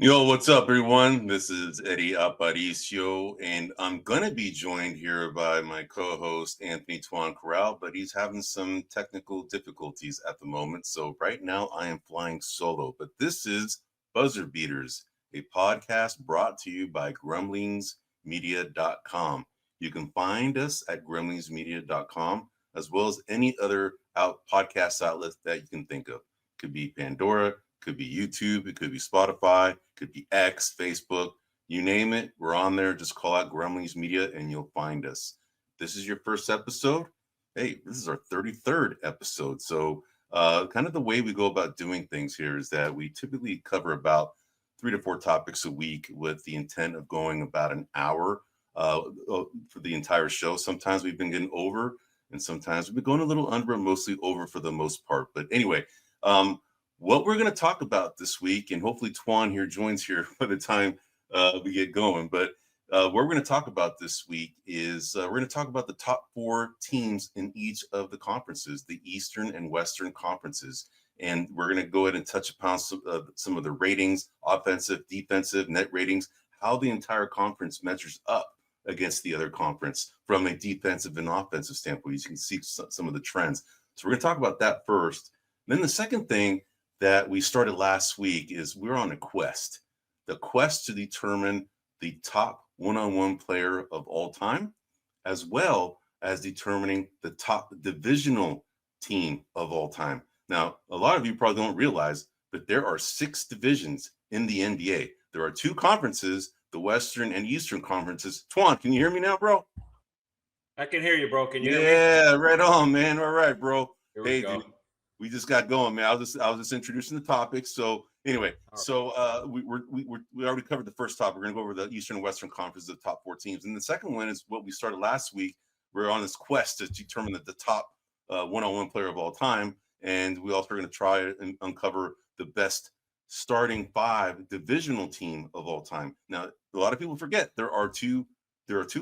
Yo, what's up, everyone? This is Eddie Aparicio, and I'm going to be joined here by my co host, Anthony Tuan Corral, but he's having some technical difficulties at the moment. So, right now, I am flying solo. But this is Buzzer Beaters, a podcast brought to you by grumblingsmedia.com. You can find us at grumblingsmedia.com, as well as any other podcast outlet that you can think of. Could be Pandora, could be YouTube, it could be Spotify, could be X, Facebook, you name it. We're on there. Just call out Grumblings Media and you'll find us. This is your first episode. Hey, this is our 33rd episode. So, kind of the way we go about doing things here is that we typically cover about 3 to 4 topics a week with the intent of going about an hour for the entire show. Sometimes we've been getting over, and sometimes we've been going a little under, but mostly over for the most part. But anyway, what we're going to talk about this week, and hopefully Tuan here joins here by the time we get going. But what we're going to talk about this week is we're going to talk about the top 4 teams in each of the conferences, the Eastern and Western conferences. And we're going to go ahead and touch upon some of the ratings, offensive, defensive, net ratings, how the entire conference measures up against the other conference from a defensive and offensive standpoint. You can see some of the trends. So we're going to talk about that first. Then the second thing that we started last week is we're on a quest. The quest to determine the top one-on-one player of all time, as well as determining the top divisional team of all time. Now, a lot of you probably don't realize, but there are 6 divisions in the NBA. There are 2 conferences, the Western and Eastern conferences. Tuan, can you hear me now, bro? I can hear you, bro. Can you hear me? Yeah, right on, man. All right, bro. Here we go. Dude, we just got going, man. I was just introducing the topics. So anyway, we already covered the first topic. We're gonna go over the Eastern and Western Conference, the top 4 teams, and the second one is what we started last week. We're on this quest to determine the top one-on-one player of all time, and we also are going to try and uncover the best starting 5 divisional team of all time. Now, a lot of people forget there are two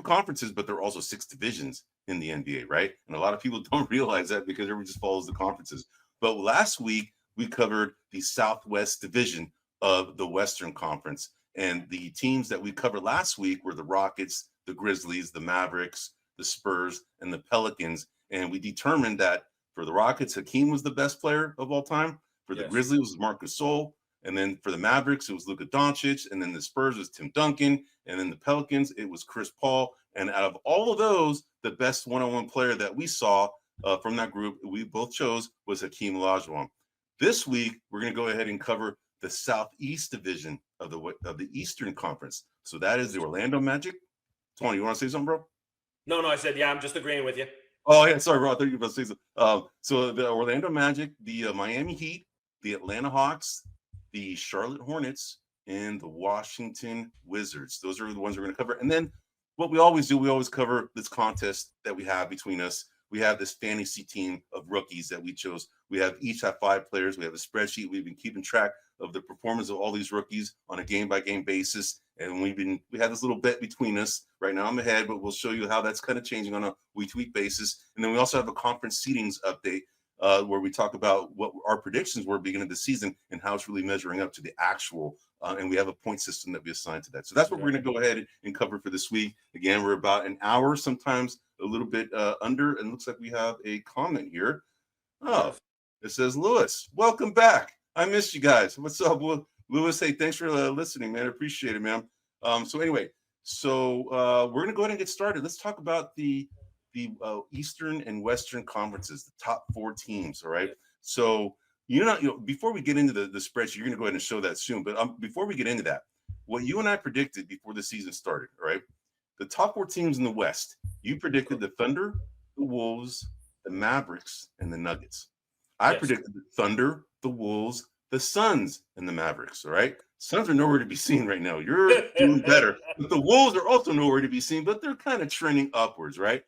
conferences, but there are also 6 divisions in the NBA, right? And a lot of people don't realize that because everyone just follows the conferences. But last week, we covered the Southwest Division of the Western Conference. And the teams that we covered last week were the Rockets, the Grizzlies, the Mavericks, the Spurs, and the Pelicans. And we determined that for the Rockets, Hakeem was the best player of all time. For the Grizzlies, it was Marc Gasol. And then for the Mavericks, it was Luka Doncic. And then the Spurs was Tim Duncan. And then the Pelicans, it was Chris Paul. And out of all of those, the best one-on-one player that we saw from that group, we both chose was Hakeem Olajuwon. This week, we're going to go ahead and cover the Southeast Division of the Eastern Conference. So that is the Orlando Magic. Tony, you want to say something, bro? No, I said, yeah, I'm just agreeing with you. Oh, yeah, sorry, bro. I thought you were about to say something. So the Orlando Magic, the Miami Heat, the Atlanta Hawks, the Charlotte Hornets, and the Washington Wizards. Those are the ones we're going to cover. And then what we always do, we always cover this contest that we have between us. We have this fantasy team of rookies that we chose. We each have 5 players. We have a spreadsheet. We've been keeping track of the performance of all these rookies on a game-by-game basis. And we had this little bet between us. Right now I'm ahead, but we'll show you how that's kind of changing on a week-to-week basis. And then we also have a conference seedings update where we talk about what our predictions were beginning of the season and how it's really measuring up to the actual. And we have a point system that we assign to that. So that's what we're going to go ahead and cover for this week. Again, we're about an hour, sometimes a little bit under. And looks like we have a comment here. Oh, it says, Lewis, welcome back. I missed you guys. What's up, Lewis? Hey, thanks for listening, man. I appreciate it, man. So anyway, we're going to go ahead and get started. Let's talk about the Eastern and Western conferences, the top 4 teams. All right. So before we get into the spreadsheet, you're going to go ahead and show that soon. But before we get into that, what you and I predicted before the season started, all right? The top 4 teams in the West, you predicted the Thunder, the Wolves, the Mavericks, and the Nuggets. I predicted the Thunder, the Wolves, the Suns, and the Mavericks. All right. Suns are nowhere to be seen right now. You're doing better. But the Wolves are also nowhere to be seen, but they're kind of trending upwards, right?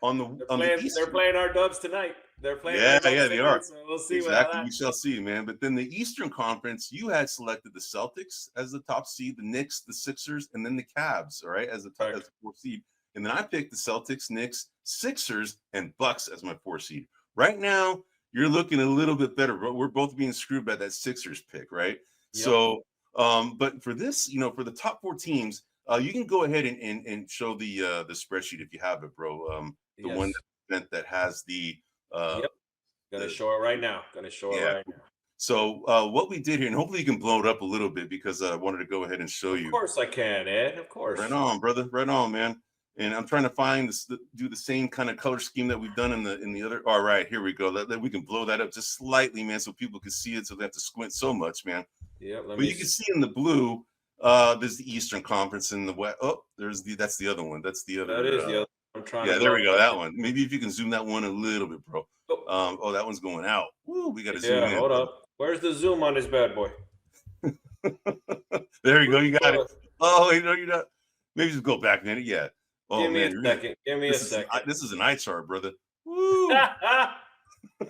They're playing our Dubs tonight. They're playing. Yeah, they are. So we'll see. Exactly. We shall see, man. But then the Eastern Conference, you had selected the Celtics as the top seed, the Knicks, the Sixers, and then the Cavs, all right, as the 4th seed. And then I picked the Celtics, Knicks, Sixers, and Bucks as my 4th seed. Right now, you're looking a little bit better, but we're both being screwed by that Sixers pick, right? Yep. So But for this, for the top 4 teams, you can go ahead and show the spreadsheet if you have it, bro. The one Yes. that has the Yep. Gonna show it right now. yeah. So what we did here, and hopefully you can blow it up a little bit because I wanted to go ahead and show you. Of course I can, Ed. Of Right course. on, brother. Right on, man. And I'm trying to find this, do the same kind of color scheme that we've done in the other. All right, here we go. We can blow that up just slightly, man, so people can see it. So they have to squint so much, man. Yeah, But you can see in the blue, there's the Eastern Conference in the West. Oh, that's the other one. That's the other. That is the other. I'm trying. Yeah, there we go. That one. Maybe if you can zoom that one a little bit, bro. Oh, that one's going out. Woo, we got to zoom in. Yeah, hold up. Where's the zoom on this bad boy? There you go. You got it. Oh, you're not. Maybe just go back, man. Yeah. Oh, Give me man, a second. Give me a second. This is an eye chart, brother. Woo. All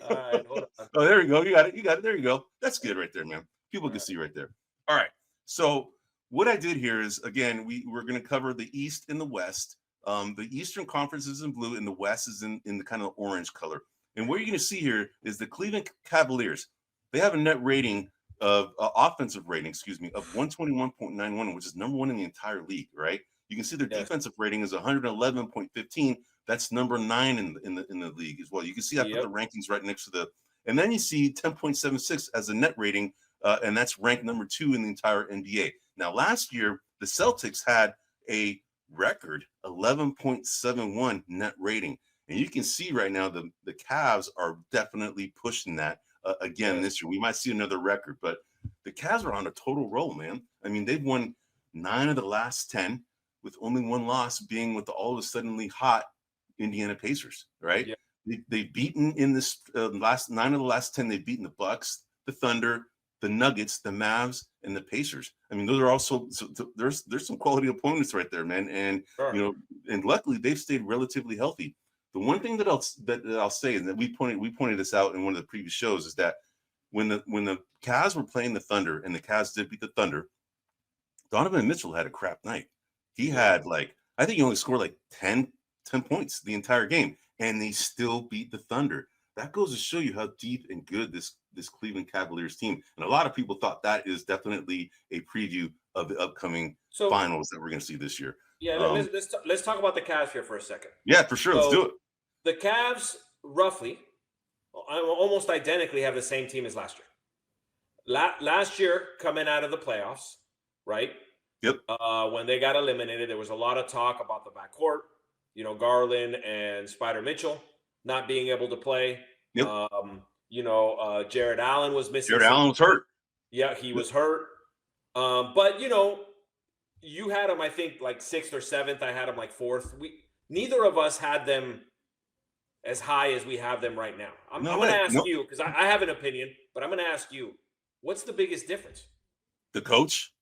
right, hold on. Oh, there you go. You got it. There you go. That's good right there, man. People can see right there. All right. So what I did here is, again, we're going to cover the East and the West. The Eastern Conference is in blue and the West is in the kind of orange color. And what you're going to see here is the Cleveland Cavaliers. They have a net rating of offensive rating, of 121.91, which is number 1 in the entire league, right? You can see their defensive rating is 111.15. That's number 9 in the league as well. You can see I put the rankings right next to and then you see 10.76 as a net rating, and that's ranked number 2 in the entire NBA. Now, last year, the Celtics had a record 11.71 net rating. And you can see right now the Cavs are definitely pushing that again this year. We might see another record, but the Cavs are on a total roll, man. I mean, they've won 9 of the last 10, with only one loss being with the all of a suddenly hot Indiana Pacers, right? Yeah. They've beaten in this last 9 of the last 10. They've beaten the Bucks, the Thunder, the Nuggets, the Mavs, and the Pacers. I mean, those are also there's some quality opponents right there, man. And and luckily they've stayed relatively healthy. The one thing that I'll say is that we pointed this out in one of the previous shows is that when the Cavs were playing the Thunder and the Cavs did beat the Thunder, Donovan Mitchell had a crap night. He had I think he only scored 10 points the entire game, and they still beat the Thunder. That goes to show you how deep and good this Cleveland Cavaliers team. And a lot of people thought that is definitely a preview of the upcoming finals that we're going to see this year. Yeah, let's talk about the Cavs here for a second. Yeah, for sure. Let's do it. The Cavs roughly, almost identically, have the same team as last year. Last year, coming out of the playoffs, right? Yep. When they got eliminated, there was a lot of talk about the backcourt. Garland and Spider Mitchell not being able to play. Yep. Jared Allen was missing. Jared Allen was hurt. Yeah, he was hurt. But you had him, I think, 6th or 7th. I had him 4th. Neither of us had them as high as we have them right now. I'm going to ask you, because I have an opinion, but I'm going to ask you, what's the biggest difference? The coach,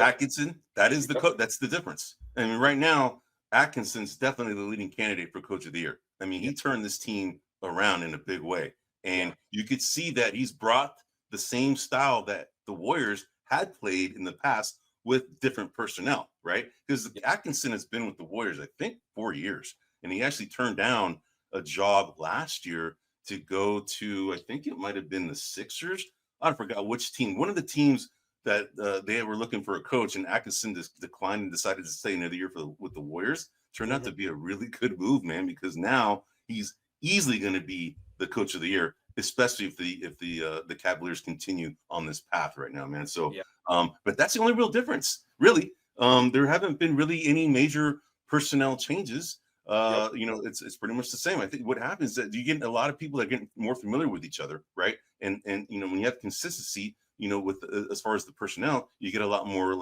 Atkinson. That is that's the difference. I mean, right now, Atkinson's definitely the leading candidate for Coach of the Year. I mean, he turned this team around in a big way. And you could see that he's brought the same style that the Warriors had played in the past with different personnel, right? Because Atkinson has been with the Warriors, I think, 4 years. And he actually turned down a job last year to go to, I think it might have been the Sixers. I forgot which team. One of the teams that they were looking for a coach, and Atkinson just declined and decided to stay another year with the Warriors. Turned out to be a really good move, man, because now he's easily going to be the Coach of the Year, especially if the Cavaliers continue on this path right now, man. So, but that's the only real difference, really. There haven't been really any major personnel changes. It's pretty much the same. I think what happens is that you get a lot of people that get more familiar with each other, right? And when you have consistency, with as far as the personnel, you get a lot more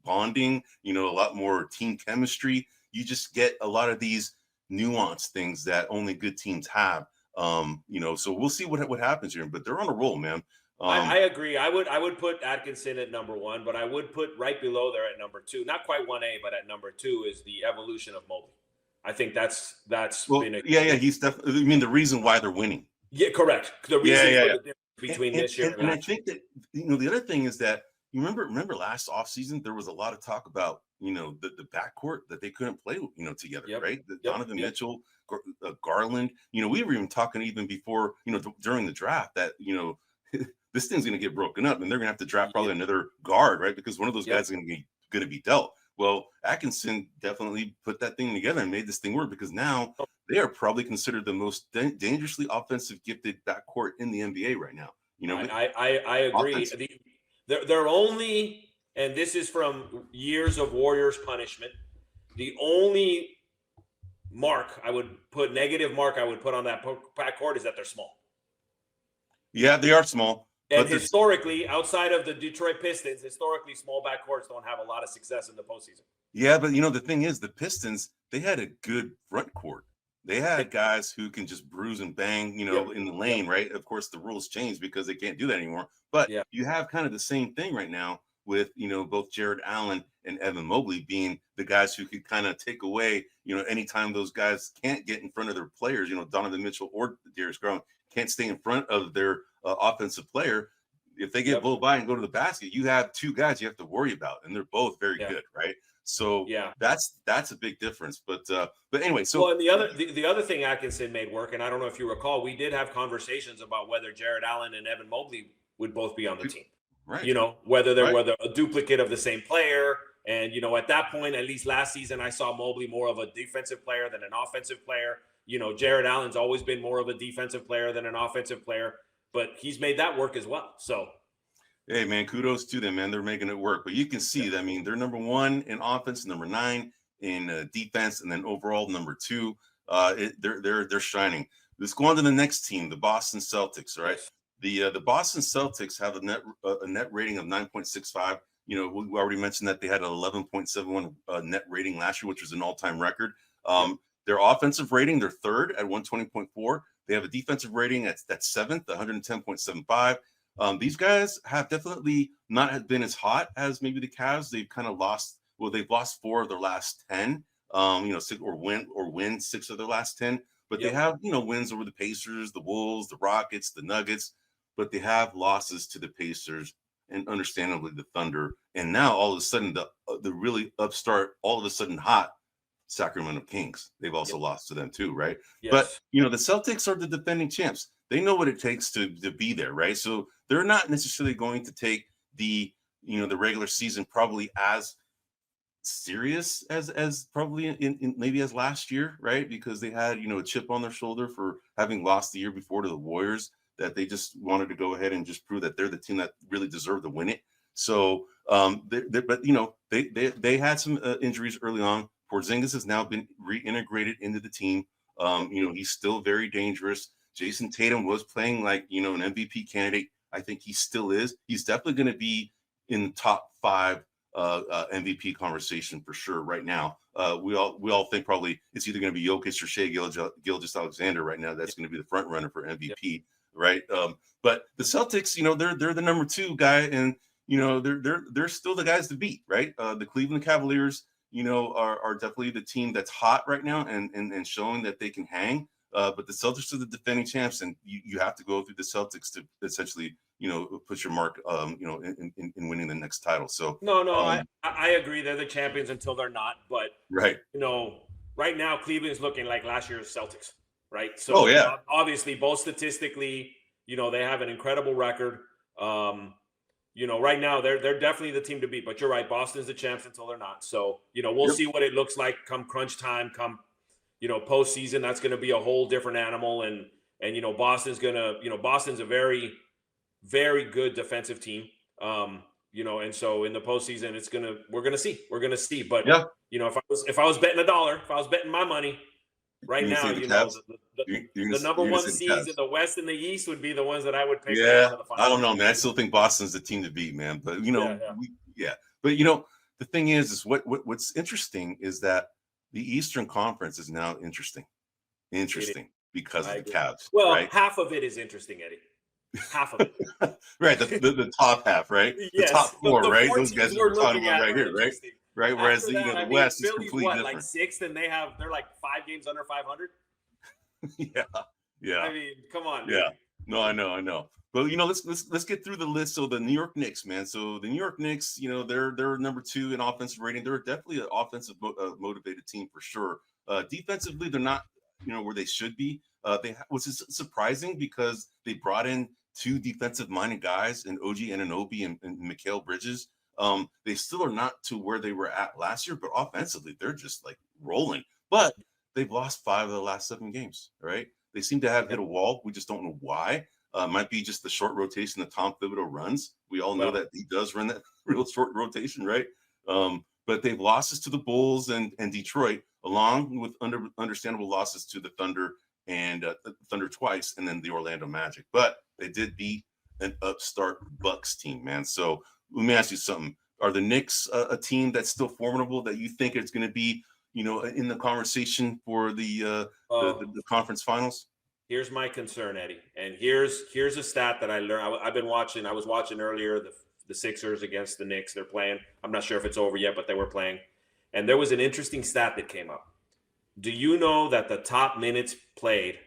bonding, a lot more team chemistry. You just get a lot of these nuanced things that only good teams have. So we'll see what happens here, but they're on a roll, man. I agree. I would put Atkinson at number 1, but I would put right below there at number 2. Not quite 1A, but at number 2 is the evolution of Mobley. I think that's he's definitely. I mean, the reason why they're winning. Yeah, correct. The reason for the difference between this year and I think that the other thing is that you remember last offseason there was a lot of talk about the backcourt that they couldn't play together, right? Donovan Mitchell, Garland. We were even talking even before during the draft that this thing's going to get broken up, and they're going to have to draft probably another guard, right? Because one of those guys is going to be dealt. Well, Atkinson definitely put that thing together and made this thing work, because now they are probably considered the most dangerously offensive gifted backcourt in the NBA right now. You know, I agree. They're only, and this is from years of Warriors punishment, the only negative mark I would put on that backcourt is that they're small. Yeah, they are small. And historically, outside of the Detroit Pistons, historically, small backcourts don't have a lot of success in the postseason. Yeah, but the thing is, the Pistons, they had a good front court. They had guys who can just bruise and bang, in the lane, right? Of course, the rules changed because they can't do that anymore. But you have kind of the same thing right now with, both Jared Allen and Evan Mobley being the guys who could kind of take away, anytime those guys can't get in front of their players, Donovan Mitchell or Darius Garland can't stay in front of their offensive player. If they get blown by and go to the basket, you have two guys you have to worry about, and they're both very good, right? So that's a big difference. But anyway, and the other thing Atkinson made work, and I don't know if you recall, we did have conversations about whether Jared Allen and Evan Mobley would both be on the team. Right. Whether they're a duplicate of the same player. And, at that point, at least last season, I saw Mobley more of a defensive player than an offensive player. Jared Allen's always been more of a defensive player than an offensive player, but he's made that work as well. So, hey, man, kudos to them, man. They're making it work. But you can see that, they're number 1 in offense, number 9 in defense, and then overall number 2. They're shining. Let's go on to the next team, the Boston Celtics, right? The Boston Celtics have a net rating of 9.65. We already mentioned that they had an 11.71 net rating last year, which was an all-time record. Their offensive rating, they're third at 120.4. They have a defensive rating that's 7th, 110.75. These guys have definitely not been as hot as maybe the Cavs. They've kind of lost. Well, they've lost 4 of their last 10. 6 or win 6 of their last 10. But they have wins over the Pacers, the Wolves, the Rockets, the Nuggets. But they have losses to the Pacers and understandably the Thunder. And now all of a sudden the really upstart, all of a sudden hot Sacramento Kings. They've also lost to them too, right? Yes. But the Celtics are the defending champs. They know what it takes to be there, right? So they're not necessarily going to take the the regular season probably as serious as probably in maybe as last year, right? Because they had a chip on their shoulder for having lost the year before to the Warriors, that they just wanted to go ahead and just prove that they're the team that really deserved to win it. So, they had some injuries early on. Porzingis has now been reintegrated into the team. He's still very dangerous. Jason Tatum was playing like an MVP candidate. I think he still is. He's definitely going to be in the top 5 MVP conversation for sure right now. We all think probably it's either going to be Jokic or Shai Gilgeous-Alexander right now. That's going to be the front runner for MVP. Right. But the Celtics, they're the number 2 guy, and they're still the guys to beat, right? The Cleveland Cavaliers, are definitely the team that's hot right now and showing that they can hang. But the Celtics are the defending champs, and you have to go through the Celtics to essentially, put your mark, in winning the next title. So I agree. They're the champions until they're not. But right now Cleveland's looking like last year's Celtics. Right. So obviously, both statistically, they have an incredible record. Right now they're definitely the team to beat. But you're right, Boston's the champs until they're not. So we'll see what it looks like come crunch time, come postseason. That's going to be a whole different animal. And Boston's a very, very good defensive team. And so in the postseason, we're gonna see. But if I was betting $1, if I was betting my money. Right now, the number 1 seeds in the West and the East would be the ones that I would pick. Yeah, I don't know, man. I still think Boston's the team to beat, man. But But the thing is what's interesting is that the Eastern Conference is now interesting because of the Cavs. Well, right? Half of it is interesting, Eddie. Half of it. Right, the top half, right? Yes, the top 4, the right? Those guys we're talking about right here, right? Right, whereas the West is completely different. Like 6th, and they're like 5 games under 500. Yeah. I mean, come on. Yeah. No, I know. But let's get through the list. So the New York Knicks, man. So the New York Knicks, they're number 2 in offensive rating. They're definitely an offensive motivated team for sure. Defensively, they're not, where they should be. Which is surprising because they brought in two defensive-minded guys in OG Anunoby and Mikal Bridges, they still are not to where they were at last year, but offensively, they're just like rolling. But they've lost 5 of the last 7 games, right? They seem to have hit a wall. We just don't know why. Might be just the short rotation that Tom Thibodeau runs. We all know that he does run that real short rotation, right? But they've losses to the Bulls and Detroit, along with understandable losses to the Thunder and Thunder twice, and then the Orlando Magic. But they did beat an upstart Bucks team, man. So let me ask you something. Are the Knicks a team that's still formidable that you think it's going to be, in the conversation for the conference finals? Here's my concern, Eddie, and here's a stat that I learned. I've been watching. I was watching earlier the Sixers against the Knicks. They're playing. I'm not sure if it's over yet, but they were playing, and there was an interesting stat that came up. Do you know that the top minutes played,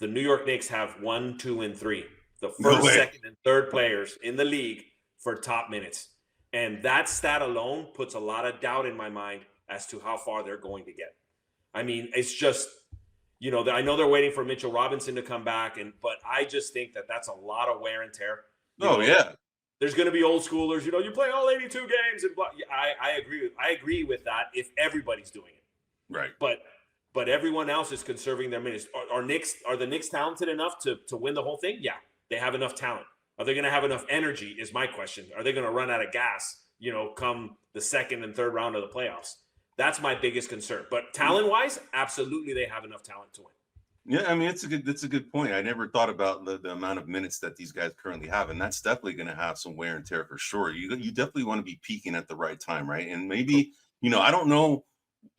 the New York Knicks have 1, 2, and 3, the first, second, and third players in the league for top minutes, and that stat alone puts a lot of doubt in my mind as to how far they're going to get. I mean, it's just. I know they're waiting for Mitchell Robinson to come back, but I just think that that's a lot of wear and tear. There's going to be old schoolers. You play all 82 games, and blah. I agree with that if everybody's doing it, right? But everyone else is conserving their minutes. Are the Knicks talented enough to win the whole thing? Yeah, they have enough talent. Are they going to have enough energy? Is my question. Are they going to run out of gas? Come the second and third round of the playoffs. That's my biggest concern. But talent-wise, absolutely, they have enough talent to win. Yeah, I mean, that's a good point. I never thought about the amount of minutes that these guys currently have, and that's definitely going to have some wear and tear for sure. You definitely want to be peaking at the right time, right? And maybe, I don't know,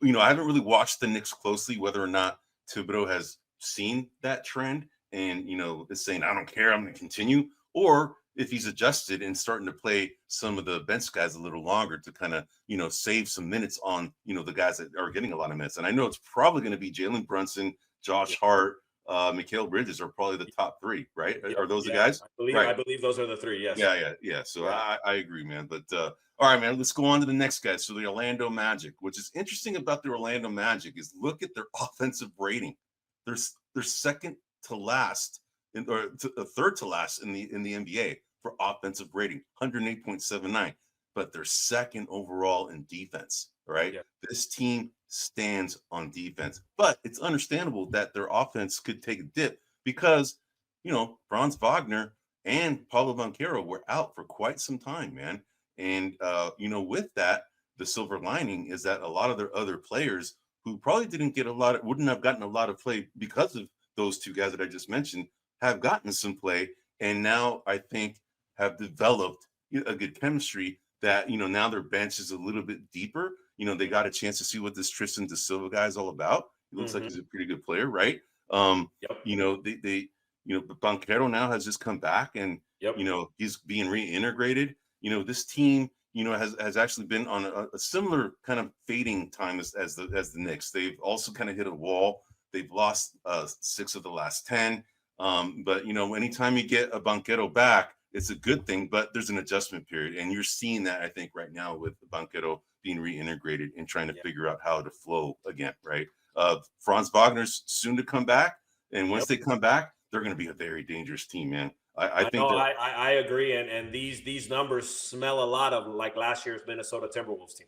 I haven't really watched the Knicks closely, whether or not Thibodeau has seen that trend and, is saying, I don't care, I'm going to continue, or if he's adjusted and starting to play some of the bench guys a little longer to kind of, save some minutes on, the guys that are getting a lot of minutes. And I know it's probably going to be Jalen Brunson, Josh Hart, Mikal Bridges are probably the top 3, right? Are those the guys? I believe those are the 3, yes. Yeah. So I agree, man. But all right, man, let's go on to the next guy. So the Orlando Magic. Which is interesting about the Orlando Magic is look at their offensive rating. They're second to last or third to last in the NBA for offensive rating, 108.79, but they're second overall in defense. Right? Yeah. This team stands on defense, but it's understandable that their offense could take a dip because, Franz Wagner and Paulo Banchero were out for quite some time, man. And, with that, the silver lining is that a lot of their other players who probably wouldn't have gotten a lot of play because of those two guys that I just mentioned have gotten some play. And now I think have developed a good chemistry that, now their bench is a little bit deeper. They got a chance to see what this Tristan da Silva guy is all about. He looks like he's a pretty good player, right? They Banchero now has just come back and, he's being reintegrated. This team, has actually been on a similar kind of fading time as the Knicks. They've also kind of hit a wall. They've lost 6 of the last 10. But, anytime you get a Banchero back, it's a good thing, but there's an adjustment period. And you're seeing that, I think, right now with Banchero being reintegrated and trying to figure out how to flow again, right? Franz Wagner's soon to come back. And once they come back, they're going to be a very dangerous team, man. I think I agree. And these numbers smell a lot of like last year's Minnesota Timberwolves team.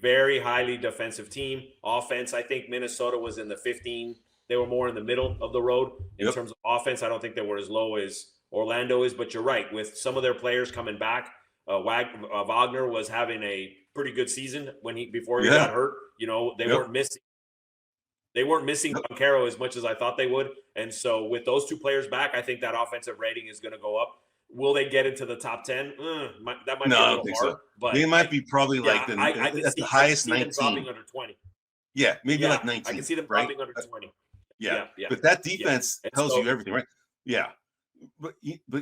Very highly defensive team. Offense, I think Minnesota was in the 15. They were more in the middle of the road in terms of offense. I don't think they were as low as Orlando is, but you're right. With some of their players coming back, Wagner was having a pretty good season before he got hurt. They weren't missing. They weren't missing Banchero as much as I thought they would. And so with those two players back, I think that offensive rating is going to go up. Will they get into the top 10? That might be a little hard. So. But they might be probably like the highest 19. Dropping under 20. Yeah, maybe like 19. I can see them dropping under 20. Yeah. But that defense tells you everything, right? Yeah. But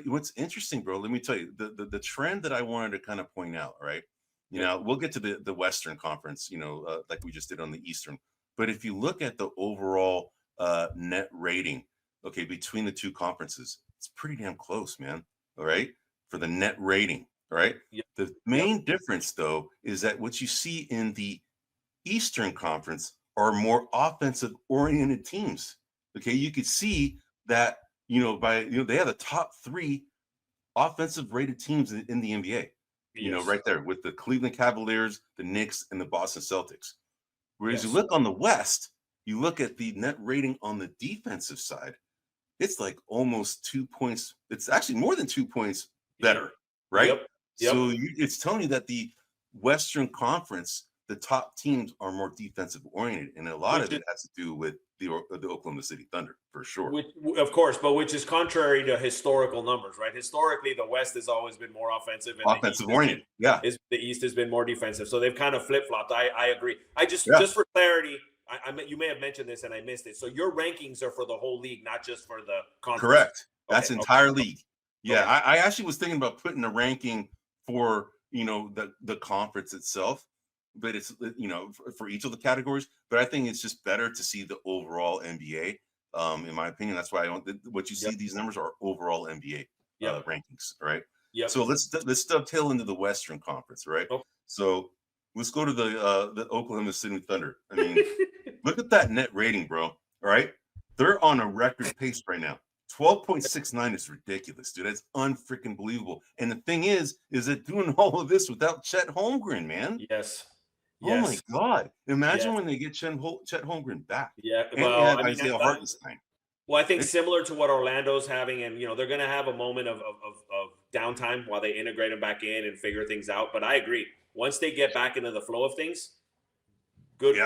what's interesting, bro, let me tell you, the trend that I wanted to kind of point out, right? We'll get to the Western Conference, like we just did on the Eastern. But if you look at the overall net rating, between the two conferences, it's pretty damn close, man. All right. For the net rating. All right. Yep. The main difference, though, is that what you see in the Eastern Conference are more offensive oriented teams. Okay. You could see that they have the top 3 offensive rated teams in the NBA. Yes. Right there with the Cleveland Cavaliers, the Knicks, and the Boston Celtics. Whereas you Yes. look on the West, you look at the net rating on the defensive side, it's like almost 2 points. It's actually more than 2 points better, right? Yep. So it's telling you that the Western Conference, the top teams are more defensive oriented, and a lot of it has to do with the Oklahoma City Thunder for sure. Of course, but which is contrary to historical numbers, right? Historically, the West has always been more offensive, and Offensive oriented, yeah. The East has been more defensive. So they've kind of flip flopped. I agree. Just for clarity, you may have mentioned this and I missed it. So your rankings are for the whole league, not just for the conference. Correct. That's entire league. Yeah, Okay. I actually was thinking about putting a ranking for the conference itself, but it's for each of the categories. But I think it's just better to see the overall NBA. In my opinion, that's why what you see. These numbers are overall NBA rankings, right? Yep. So let's dovetail into the Western Conference, right? Okay. So let's go to the Oklahoma City Thunder. I mean, look at that net rating, bro. All right, they're on a record pace right now. 12.69 is ridiculous, dude. That's unfreaking believable. And the thing is that doing all of this without Chet Holmgren, man. Yes. Oh my God! Imagine when they get Chet Holmgren back. Yeah. And Isaiah Hartenstein. Well, I think similar to what Orlando's having, and they're going to have a moment of downtime while they integrate them back in and figure things out. But I agree. Once they get back into the flow of things, good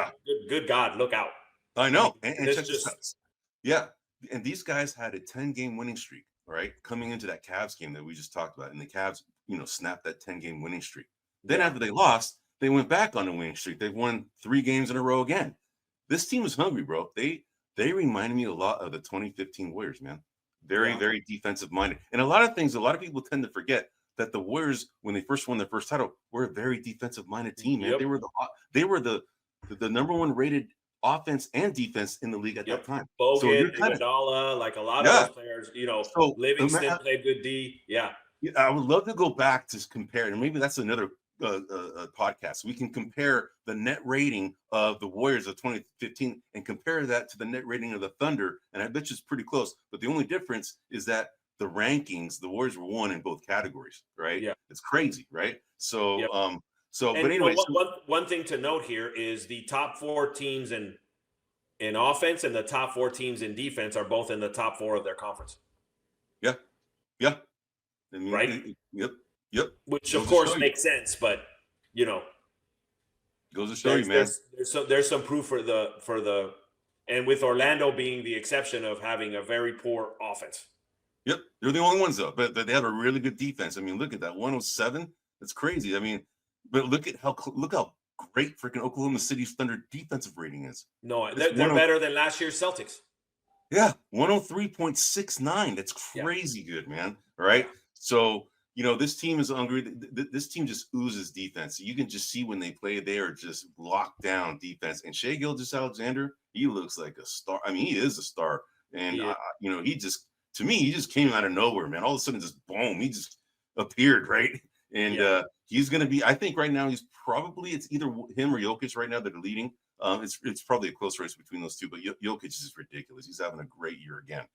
God, look out. I know. And check this out. Yeah. And these guys had a 10-game winning streak, right? Coming into that Cavs game that we just talked about. And the Cavs, snapped that 10-game winning streak. Then after they lost, they went back on the winning streak. They've won 3 games in a row again. This team is hungry, bro. They reminded me a lot of the 2015 Warriors, man. Very, very defensive minded. And a lot of people tend to forget that the Warriors, when they first won their first title, were a very defensive minded team, man. They were the number 1 rated offense and defense in the league at that time. Bogut, so Iguodala, like a lot of those players, so Livingston played good D. Yeah. I would love to go back to compare, and maybe that's another podcast. We can compare the net rating of the Warriors of 2015 and compare that to the net rating of the Thunder, and I bet you it's pretty close. But the only difference is that the rankings, the Warriors were 1 in both categories, right? Yeah, it's crazy, right? So, but anyway, one thing to note here is the top 4 teams in offense and the top 4 teams in defense are both in the top 4 of their conference. Yeah. I mean, right. Yep. Which of course makes sense, but goes to show you, man. There's some proof for the and with Orlando being the exception of having a very poor offense. Yep, they're the only ones though, but they have a really good defense. I mean, look at that 107. That's crazy. I mean, but look how great freaking Oklahoma City's Thunder defensive rating is. No, they're better than last year's Celtics. Yeah, 103.69. That's crazy good, man. All right, so. This team is hungry. This team just oozes defense. You can just see when they play, they are just locked down defense. And Shai Gilgeous-Alexander, he looks like a star. I mean, he is a star. And, he just came out of nowhere, man. All of a sudden, just boom, he just appeared, right? And he's going to be, I think right now, it's either him or Jokic right now that are leading. It's probably a close race between those two, but Jokic is ridiculous. He's having a great year again.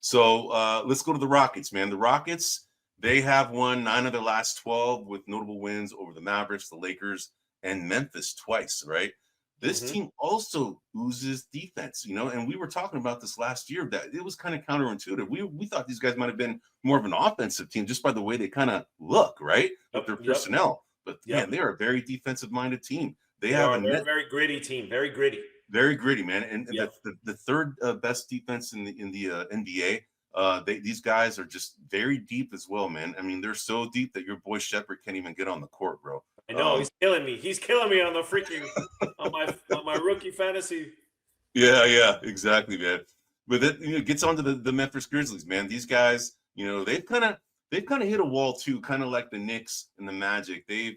So let's go to the Rockets, man. The Rockets, they have won 9 of their last 12 with notable wins over the Mavericks, the Lakers, and Memphis twice, right? This team also oozes defense, and we were talking about this last year that it was kind of counterintuitive. We thought these guys might have been more of an offensive team just by the way they kind of look, right? With their personnel. But man, they are a very defensive-minded team. They're a very gritty team, very gritty. Very gritty, man. And the third best defense in the NBA. These guys are just very deep as well, man. I mean, they're so deep that your boy Shepherd can't even get on the court, bro. I know he's killing me. He's killing me on the freaking on my rookie fantasy. Yeah, exactly, man. But it gets onto the Memphis Grizzlies, man. These guys, they've kind of hit a wall too, kind of like the Knicks and the Magic. They've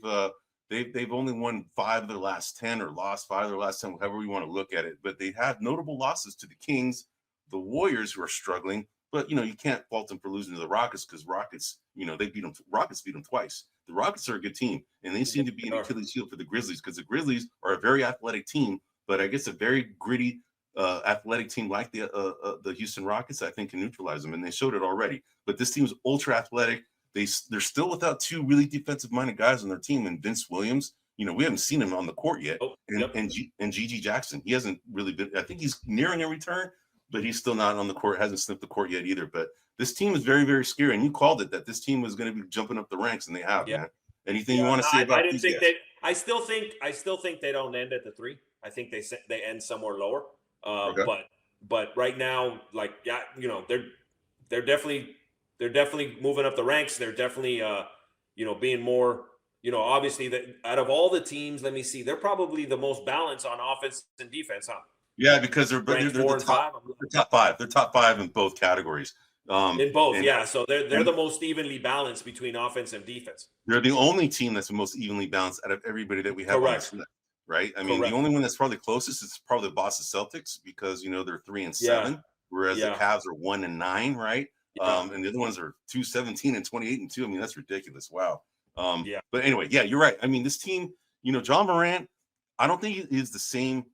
only won 5 of their last 10 or lost 5 of their last 10, however you want to look at it. But they have notable losses to the Kings, the Warriors, who are struggling. But you can't fault them for losing to the Rockets because Rockets, Rockets beat them twice. The Rockets are a good team, and they seem to be an Achilles heel for the Grizzlies because the Grizzlies are a very athletic team, but I guess a very gritty, athletic team like the Houston Rockets, I think can neutralize them, and they showed it already. But this team's ultra athletic. They're still without two really defensive minded guys on their team, and Vince Williams. We haven't seen him on the court yet, and Gigi Jackson. He hasn't really been. I think he's nearing a return, but he's still not on the court. Hasn't sniffed the court yet either. But this team is very, very scary, and you called it that this team was going to be jumping up the ranks, and they have, man. Anything you want to say about? I didn't think that. I still think they don't end at the 3. I think they end somewhere lower. Okay. But right now, like, yeah, they're definitely moving up the ranks. They're definitely being more, obviously that out of all the teams, let me see, they're probably the most balanced on offense and defense, huh? Yeah, because they're the top 5. They're top 5 in both categories. In both, yeah. So they're the most evenly balanced between offense and defense. They're the only team that's the most evenly balanced out of everybody that we have. Correct. On the right? I mean, the only one that's probably closest is probably the Boston Celtics because they're 3 and 7, whereas the Cavs are 1 and 9, right? Yeah. And the other ones are 2-17 and 28 and 2. I mean, that's ridiculous. Wow. But anyway, yeah, you're right. I mean, this team, John Morant, I don't think he is the same.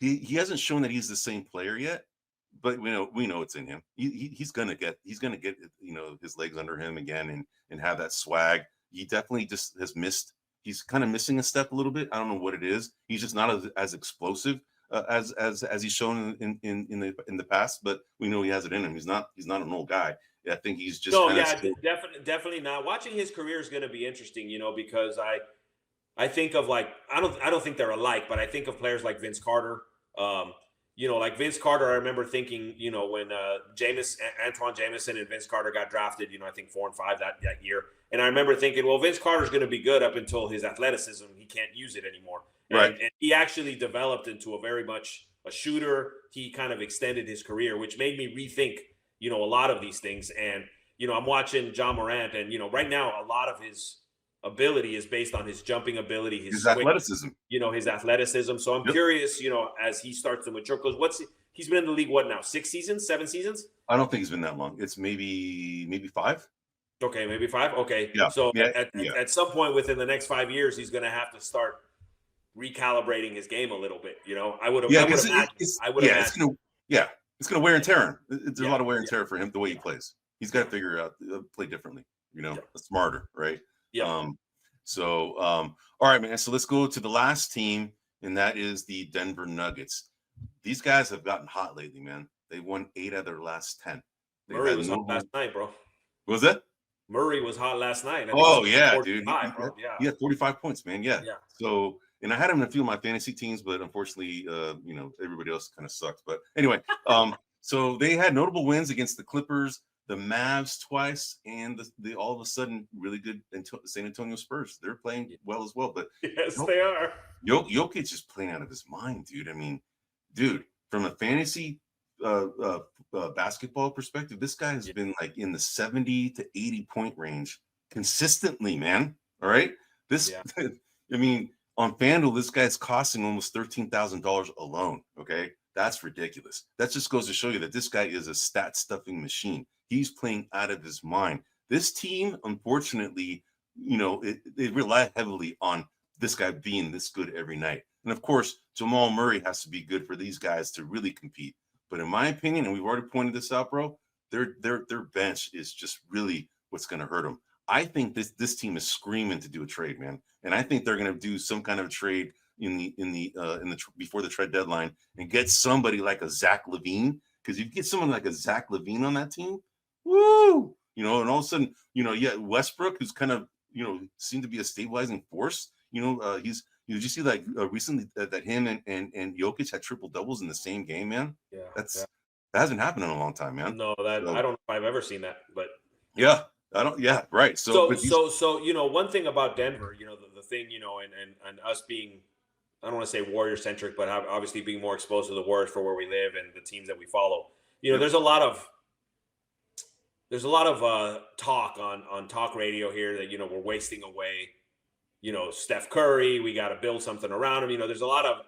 He hasn't shown that he's the same player yet, but we know it's in him. He's gonna get his legs under him again and have that swag. He definitely just has missed. He's kind of missing a step a little bit. I don't know what it is. He's just not as explosive as he's shown in the past. But we know he has it in him. He's not an old guy. I think he's just definitely not. Watching his career is going to be interesting, because I think of like I don't think they're alike, but I think of players like Vince Carter. Like Vince Carter, I remember thinking, when Antoine Jameson and Vince Carter got drafted, I think 4 and 5 that year. And I remember thinking, well, Vince Carter's going to be good up until his athleticism. He can't use it anymore. Right. And he actually developed into a very much a shooter. He kind of extended his career, which made me rethink, a lot of these things. And, I'm watching John Morant and, right now, a lot of his ability is based on his jumping ability, his athleticism, his athleticism. So I'm curious, as he starts to mature, because he's been in the league, what now? 6 seasons, 7 seasons? I don't think he's been that long. It's maybe 5. Okay. Maybe 5. Okay. Yeah. So at some point within the next 5 years, he's going to have to start recalibrating his game a little bit. I would have. It's going to wear and tear. There's a lot of wear and tear for him, the way he plays. He's got to figure out, play differently, smarter, right? Yeah. All right, man. So let's go to the last team, and that is the Denver Nuggets. These guys have gotten hot lately, man. They won 8 out of their last 10. Murray was hot last night, bro. What was that? Murray was hot last night. Oh yeah, dude. He had 45 points, man. Yeah. So, and I had him in a few of my fantasy teams, but unfortunately, everybody else kind of sucked. But anyway, so they had notable wins against the Clippers, the Mavs twice, and the all of a sudden really good San Antonio Spurs. They're playing well as well. But yes, they are. Jokic is playing out of his mind, dude. I mean, dude, from a fantasy basketball perspective, this guy has been like in the 70 to 80 point range consistently, man. All right. I mean, on FanDuel, this guy's costing almost $13,000 alone. Okay. That's ridiculous. That just goes to show you that this guy is a stat stuffing machine. He's playing out of his mind. This team, unfortunately, they rely heavily on this guy being this good every night. And of course, Jamal Murray has to be good for these guys to really compete. But in my opinion, and we've already pointed this out, bro, their bench is just really what's going to hurt them. I think this team is screaming to do a trade, man, and I think they're going to do some kind of trade in the before the trade deadline and get somebody like a Zach LaVine, because you get someone like a Zach LaVine on that team, woo, and all of a sudden, Westbrook, who's kind of seemed to be a stabilizing force. He's. Did you see recently that him and Jokic had triple doubles in the same game, man? Yeah, that hasn't happened in a long time, man. No, I don't know if I've ever seen that, but yeah, I don't. Yeah, right. So one thing about Denver, the thing, and us being, I don't want to say Warrior centric, but obviously being more exposed to the Warriors for where we live and the teams that we follow. There's a lot of talk on talk radio here that we're wasting away. Steph Curry, we got to build something around him. There's a lot of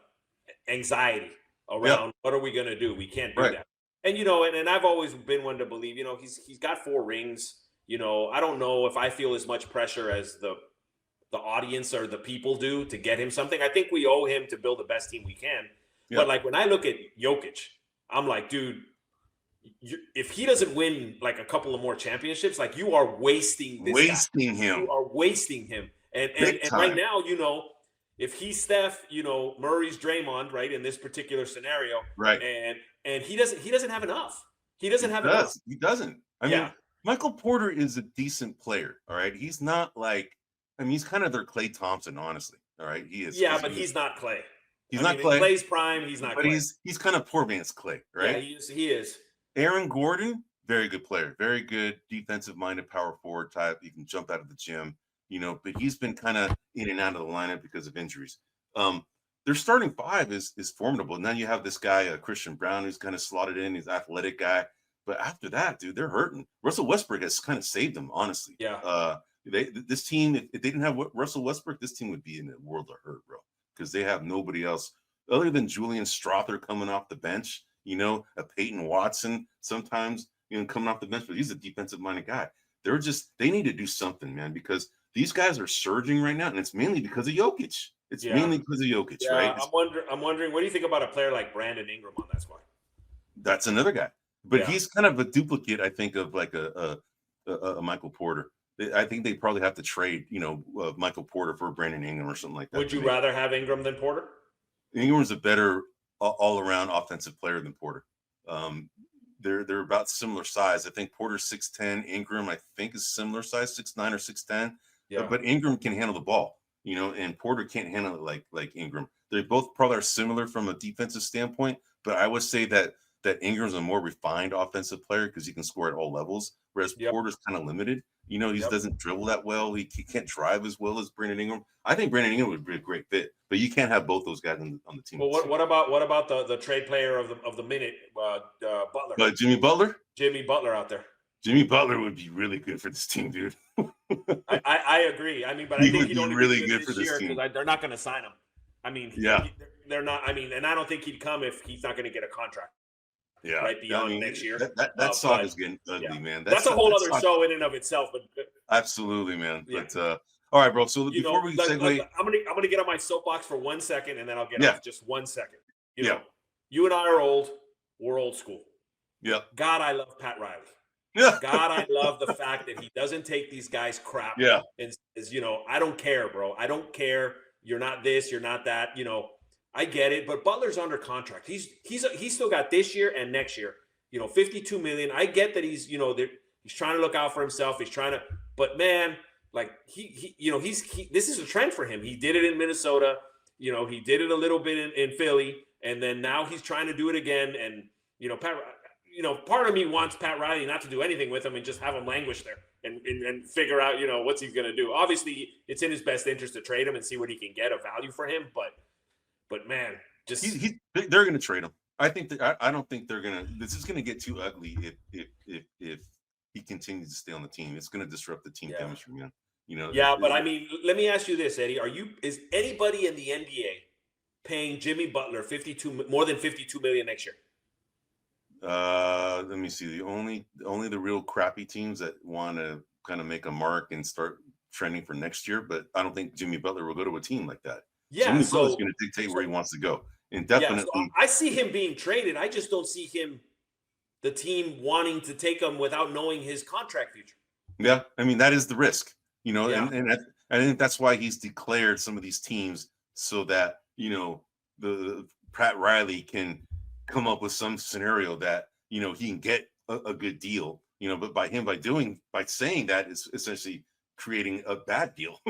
anxiety around what are we going to do? We can't do that. And, and I've always been one to believe, he's got 4 rings. I don't know if I feel as much pressure as the audience or the people do to get him something. I think we owe him to build the best team we can. But like when I look at Jokic, I'm like, dude, if he doesn't win like a couple of more championships, like you are wasting this guy. him. You are wasting him. And Big right time. now, you know, if he's Steph, you know, Murray's Draymond, right, in this particular scenario, Right. and he doesn't have enough. He doesn't have enough. He doesn't. I mean, Michael Porter is a decent player. All right. He's not like, I mean, he's kind of their Klay Thompson, honestly. All right. He is. Yeah, but he's not Klay. He's not Klay. In Klay's prime, he's not but Klay. He's kind of poor man's Klay, right? Yeah, he is. Aaron Gordon, very good player. Very good defensive-minded power forward type. He can jump out of the gym, you know, but he's been kind of in and out of the lineup because of injuries. Their starting five is formidable. Now you have this guy, Christian Brown, who's kind of slotted in. He's an athletic guy. But after that, dude, they're hurting. Russell Westbrook has kind of saved them, honestly. Yeah. This team, if they didn't have Russell Westbrook, this team would be in a world of hurt, bro, because they have nobody else other than Julian Strother coming off the bench. You know, a Peyton Watson sometimes, you know, coming off the bench, but he's a defensive-minded guy. They need to do something, man, because these guys are surging right now, and it's mainly because of Jokic. It's mainly because of Jokic, right? I'm wondering, what do you think about a player like Brandon Ingram on that squad? That's another guy. But he's kind of a duplicate, I think, of like a Michael Porter. I think they probably have to trade, you know, Michael Porter for Brandon Ingram or something like that. Would you rather have Ingram than Porter? Ingram's a better all-around offensive player than Porter. They're about similar size. I think Porter's 6'10". Ingram, I think, is similar size, 6'9" or 6'10". Yeah. But Ingram can handle the ball, you know, and Porter can't handle it like Ingram. They both probably are similar from a defensive standpoint, but I would say that Ingram's a more refined offensive player because he can score at all levels, whereas Porter's kind of limited. You know, he doesn't dribble that well. He can't drive as well as Brandon Ingram. I think Brandon Ingram would be a great fit, but you can't have both those guys on the team. Well, what about the trade player of the minute, Butler? Jimmy Butler? Jimmy Butler out there. Jimmy Butler would be really good for this team, dude. I agree. I mean, but I think he'd only really good for this team because they're not going to sign him. I mean, they're not. I mean, and I don't think he'd come if he's not going to get a contract. Yeah, right beyond next year. That song is getting ugly, man. That's a whole other show in and of itself. But absolutely, man. Yeah. But all right, bro. So before we segue, I'm gonna get on my soapbox for 1 second, and then I'll get off just 1 second. You know, you and I are old. We're old school. Yeah. God, I love Pat Riley. Yeah. God, I love the fact that he doesn't take these guys crap. Yeah. And is, you know, I don't care, bro. I don't care. You're not this. You're not that. You know. I get it, but Butler's under contract. He's still got this year and next year. You know, $52 million. I get that he's, you know, he's trying to look out for himself. He's trying to, but man, like he you know, this is a trend for him. He did it in Minnesota. You know, he did it a little bit in Philly, and then now he's trying to do it again. And you know, part of me wants Pat Riley not to do anything with him and just have him languish there and figure out, you know, what's he going to do. Obviously, it's in his best interest to trade him and see what he can get of value for him, But man, just they're going to trade him. I think I don't think they're going to. This is going to get too ugly if he continues to stay on the team. It's going to disrupt the team chemistry, man. You know. Yeah, but I mean, let me ask you this, Eddie: is anybody in the NBA paying Jimmy Butler more than $52 million next year? Let me see. The only the real crappy teams that want to kind of make a mark and start trending for next year, but I don't think Jimmy Butler will go to a team like that. Yeah, Jimmy Butler's going to dictate where he wants to go, and definitely. Yeah, so I see him being traded. I just don't see the team wanting to take him without knowing his contract future. Yeah, I mean that is the risk, you know, and I think that's why he's declared some of these teams so that you know the Pat Riley can come up with some scenario that you know he can get a good deal, you know, but by saying that is essentially creating a bad deal,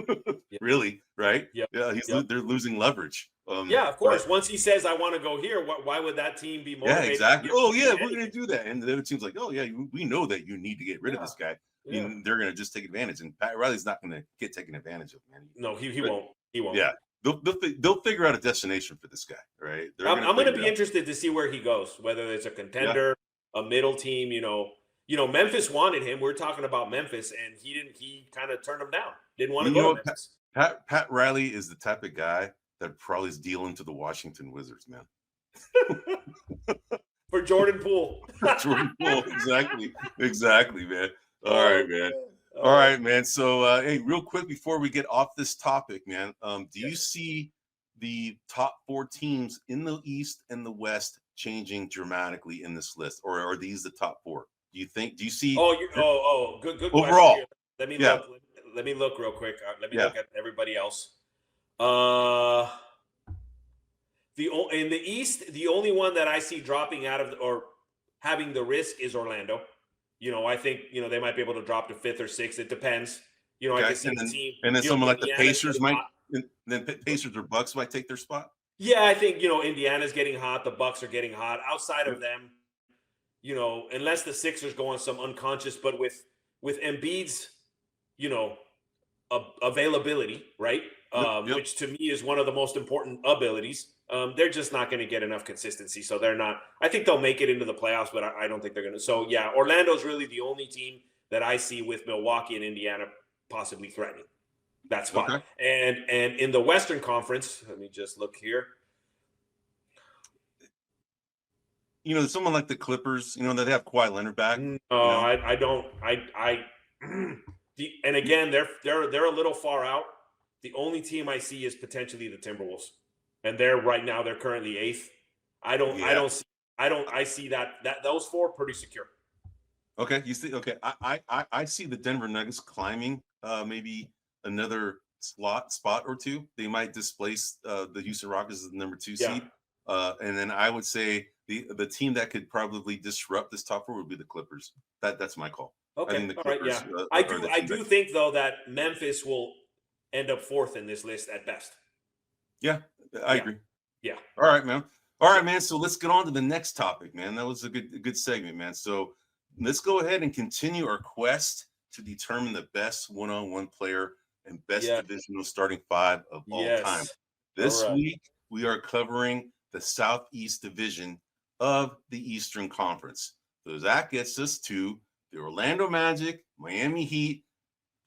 really, right? Yeah, they're losing leverage. Yeah, of course. Once he says, "I want to go here," why would that team be motivated? Yeah, exactly. Oh, yeah, we're going to do that, and the other team's like, "Oh, yeah, we know that you need to get rid of this guy." Yeah. And they're going to just take advantage, and Pat Riley's not going to get taken advantage of, man. No, he won't. He won't. Yeah, they'll figure out a destination for this guy, right? I'm going to be interested to see where he goes, whether it's a contender, a middle team, you know. Memphis wanted him. We're talking about Memphis, and he kind of turned him down. Didn't want to go to Memphis. Pat Riley is the type of guy that probably is dealing to the Washington Wizards, man. For Jordan Poole. Jordan Poole, exactly, man. All right, man. All right, man. So, hey, real quick before we get off this topic, man, do you see the top 4 teams in the East and the West changing dramatically in this list, or are these the top 4? Do you see? Good question. Overall, Here. Let me yeah, look. Let me look real quick. Let me yeah. look at everybody else. In the East, the only one that I see dropping out of or having the risk is Orlando. I think they might be able to drop to 5th or 6th. It depends. I Okay, can see the team. and then someone like the Indiana's Pacers getting might, hot. and then Pacers or Bucks might take their spot. Yeah, I think Indiana's getting hot. The Bucks are getting hot. Outside Yep. of them, unless the Sixers go on some unconscious, but with Embiid's, availability, right? Yep. Which to me is one of the most important abilities. They're just not going to get enough consistency, so they're not. I think they'll make it into the playoffs, but I don't think they're going to. So yeah, Orlando's really the only team that I see with Milwaukee and Indiana possibly threatening that spot. Okay. And in the Western Conference, let me just look here. Someone like the Clippers, that they have Kawhi Leonard back. No, I don't. And again, they're a little far out. The only team I see is potentially the Timberwolves, and they're currently 8th. I see that those 4 pretty secure. Okay, you see, okay, I see the Denver Nuggets climbing maybe another spot or 2. They might displace the Houston Rockets as the number 2 seed, and then I would say the team that could probably disrupt this top 4 would be the Clippers. That's my call. Okay, I think the Clippers, Clippers, I do think though that Memphis will end up 4th in this list at best. Yeah, I agree. Yeah. All right, man. All right, man. So let's get on to the next topic, man. That was a good segment, man. So let's go ahead and continue our quest to determine the best one-on-one player and best divisional starting 5 of all time. This week, we are covering the Southeast Division of the Eastern Conference. So that gets us to the Orlando Magic, Miami Heat,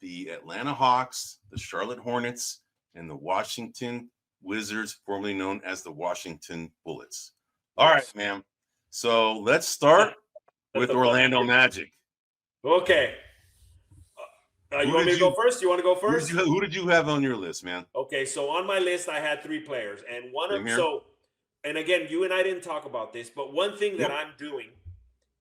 the Atlanta Hawks, the Charlotte Hornets, and the Washington Wizards, formerly known as the Washington Bullets. All right, man. So let's start with Orlando Magic. Okay. You want me to go first? You want to go first? Who did you have on your list, man? Okay, so on my list, I had 3 players, and and again, you and I didn't talk about this, but one thing that I'm doing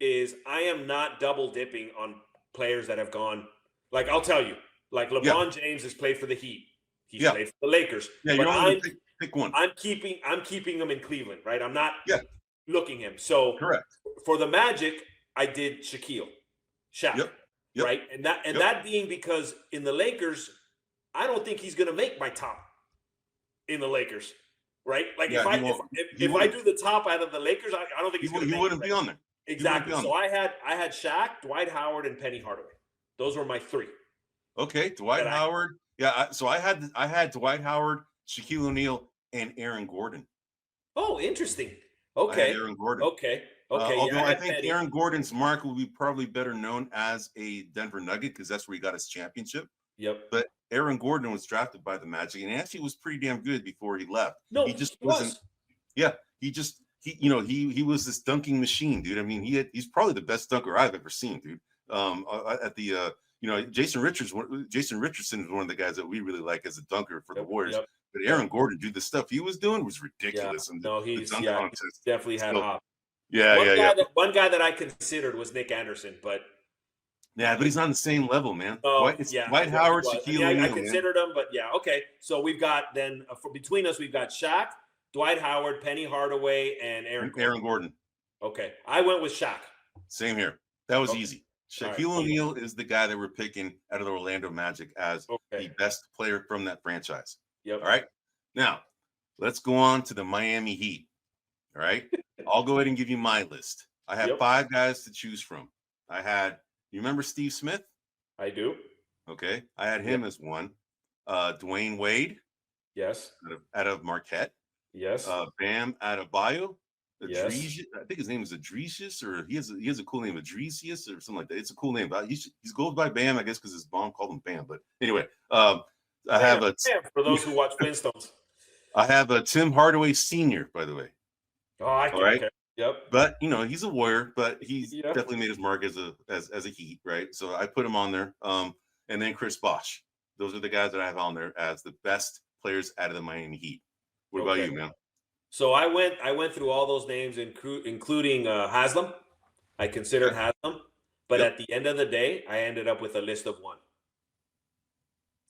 is I am not double dipping on players that have gone. Like I'll tell you, like LeBron James has played for the Heat. He's played for the Lakers. Yeah, you're only going to pick one. I'm keeping him in Cleveland, right? I'm not looking him. So correct. For the Magic, I did Shaq. Yep. Right? And that being because in the Lakers, I don't think he's going to make my top in the Lakers, right? Like if I do the top out of the Lakers, I don't think he's going to. He wouldn't be on there. Exactly. So I had Shaq, Dwight Howard, and Penny Hardaway. Those were my 3. Okay, Dwight Howard. So I had Dwight Howard, Shaquille O'Neal, and Aaron Gordon. Oh, interesting. Okay. Aaron Gordon. Okay. Although I think Penny. Aaron Gordon's mark will be probably better known as a Denver Nugget because that's where he got his championship. Yep. But Aaron Gordon was drafted by the Magic and actually was pretty damn good before he left. No, he just wasn't. Yeah, he was this dunking machine, dude. I mean, he's probably the best dunker I've ever seen, dude. At the Jason Richardson is one of the guys that we really like as a dunker for the Warriors. Yep. But Aaron Gordon, dude, the stuff he was doing was ridiculous. He's definitely had hop. One guy that I considered was Nick Anderson, but but he's on the same level, man. Dwight Howard, Shaquille O'Neal. I considered him, but okay. So we've got then between us, we've got Shaq, Dwight Howard, Penny Hardaway, and Aaron Gordon. Okay, I went with Shaq. Same here. That was easy. Shaquille O'Neal is the guy that we're picking out of the Orlando Magic as the best player from that franchise. Yep. All right. Now, let's go on to the Miami Heat. All right. I'll go ahead and give you my list. I have 5 guys to choose from. You remember Steve Smith? I do. Okay. I had him as one. Dwayne Wade. Yes. Out of Marquette. Yes. Bam Adebayo. Yes. I think his name is Adresius, or he has a cool name, Adresius, or something like that. It's a cool name. He's goes by Bam, I guess, because his mom called him Bam. But anyway, I have for those who watch Flintstones. I have a Tim Hardaway Sr., by the way. Oh, I can. Right? Okay. Yep. But he's a Warrior, but he's definitely made his mark as a Heat, right? So I put him on there. And then Chris Bosh. Those are the guys that I have on there as the best players out of the Miami Heat. What about you, man? So I went through all those names, including Haslam. I considered Haslam, but Yep. at the end of the day, I ended up with a list of one,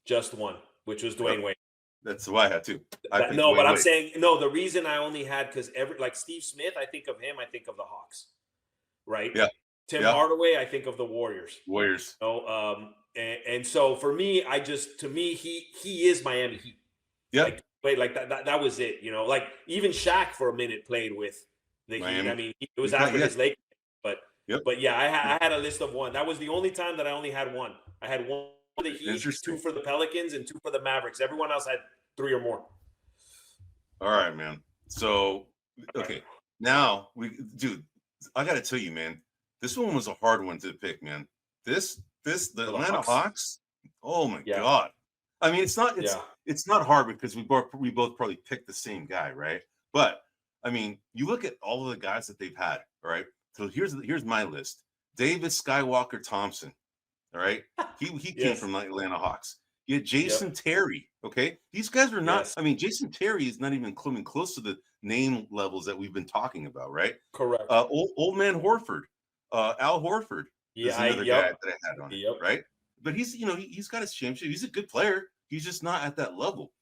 just one, which was Dwayne Wade. That's what I had too. No, but I'm saying no. The reason I only had because like Steve Smith, I think of him. I think of the Hawks, right? Yeah. Tim Hardaway, I think of the Warriors. Warriors. And so for me, to me, he is Miami Heat. Yeah. Like that was it. Like even Shaq for a minute played with the Heat. I mean, it was after his Lakers, but yeah, I had a list of one. That was the only time that I only had one. I had one for the Heat, two for the Pelicans, and two for the Mavericks. Everyone else had 3 or more. All right, man. So, okay. Now, I got to tell you, man, this one was a hard one to pick, man. The Atlanta Hawks. Oh my God. I mean, it's not hard because we both probably picked the same guy, right? But I mean, you look at all of the guys that they've had, all right? So here's my list. David Skywalker Thompson, all right? He came from the Atlanta Hawks. You had Jason Terry, okay? These guys are not, I mean, Jason Terry is not even coming close to the name levels that we've been talking about, right? Correct. Old man Horford, Al Horford is another guy that I had on it, right? But he's got his championship. He's a good player. He's just not at that level.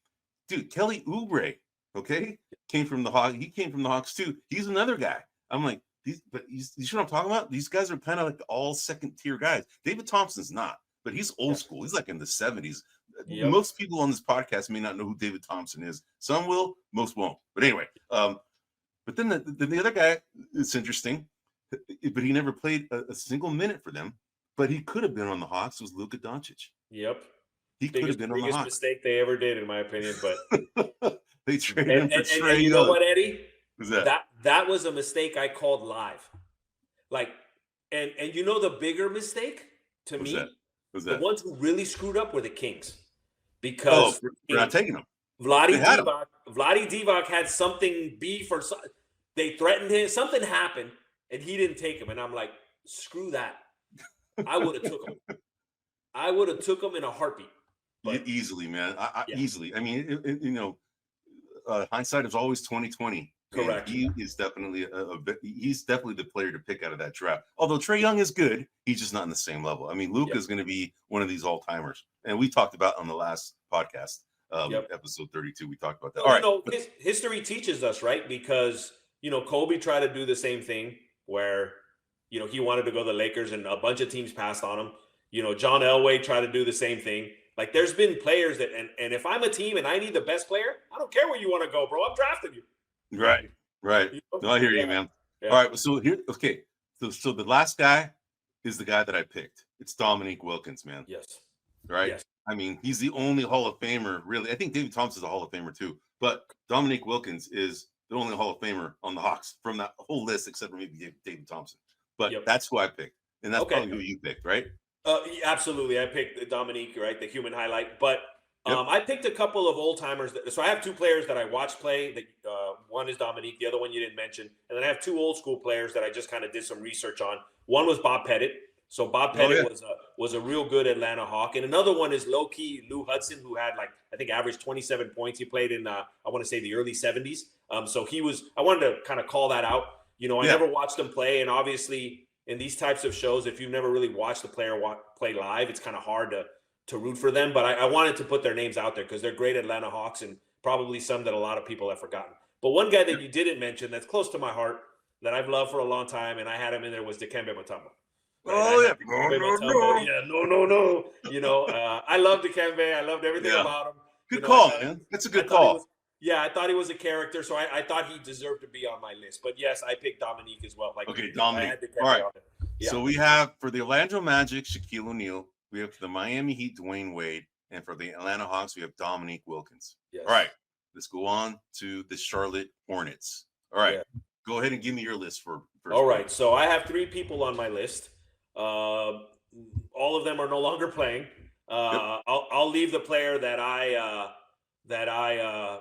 Dude, Kelly Oubre, okay? Came from the Hawks. He came from the Hawks too. He's another guy. I'm like, you know what I'm talking about? These guys are kind of like all second tier guys. David Thompson's not, but he's old school. He's like in the 70s. Most people on this podcast may not know who David Thompson is. Some will, most won't. But anyway, but then the other guy, it's interesting, but he never played a single minute for them. But he could have been on the Hawks. Was Luka Doncic. Yep. He could have been on the Hawks. Biggest mistake they ever did, in my opinion. But they traded him for Trae Young. You know what, Eddie? Who's that? That was a mistake I called live. Like, and you know the bigger mistake to me? Who's that? The ones who really screwed up were the Kings. Because we're not taking them. Vlade Divac had something beef or something. They threatened him. Something happened, and he didn't take him. And I'm like, screw that. I would have took him. I would have took him in a heartbeat. Easily, man. Easily. I mean, hindsight is always 20/20. Correct. He is definitely he's definitely the player to pick out of that draft. Although Trae Young is good, he's just not in the same level. I mean, Luka is going to be one of these all timers, and we talked about on the last podcast, episode 32. We talked about that. All right. History teaches us, right? Because Kobe tried to do the same thing where he wanted to go to the Lakers, and a bunch of teams passed on him. John Elway tried to do the same thing. Like, there's been players that, and if I'm a team and I need the best player, I don't care where you want to go, bro. I'm drafting you. Right. No, I hear you, man. Yeah. All right. So here, okay. So the last guy is the guy that I picked. It's Dominique Wilkins, man. Yes. Right. Yes. I mean, he's the only Hall of Famer, really. I think David Thompson's a Hall of Famer too, but Dominique Wilkins is the only Hall of Famer on the Hawks from that whole list, except for maybe David Thompson. But that's who I picked, and that's probably who you picked, right? Absolutely. I picked Dominique, right? The human highlight. But I picked a couple of old timers. So I have 2 players that I watched play. One is Dominique. The other one you didn't mention. And then I have 2 old school players that I just kind of did some research on. One was Bob Pettit. So Bob Pettit was a real good Atlanta Hawk. And another one is low-key Lou Hudson, who had I think averaged 27 points. He played in, I want to say, the early 70s. So I wanted to kind of call that out. I never watched him play. And obviously, in these types of shows, if you've never really watched the player play live, it's kind of hard to root for them. But I wanted to put their names out there because they're great Atlanta Hawks and probably some that a lot of people have forgotten. But one guy that you didn't mention that's close to my heart that I've loved for a long time, and I had him in there, was Dikembe Mutombo. Right? No. I love Dikembe. I loved everything about him. Good call, man. That's a good call. I thought he was a character, so I thought he deserved to be on my list. But yes, I picked Dominique as well. Dominique. All right. So we have for the Orlando Magic, Shaquille O'Neal. We have for the Miami Heat, Dwayne Wade. And for the Atlanta Hawks, we have Dominique Wilkins. Yes. All right. Let's go on to the Charlotte Hornets. All right. Yeah. Go ahead and give me your list for first. All right. So I have 3 people on my list. All of them are no longer playing. I'll leave the player that I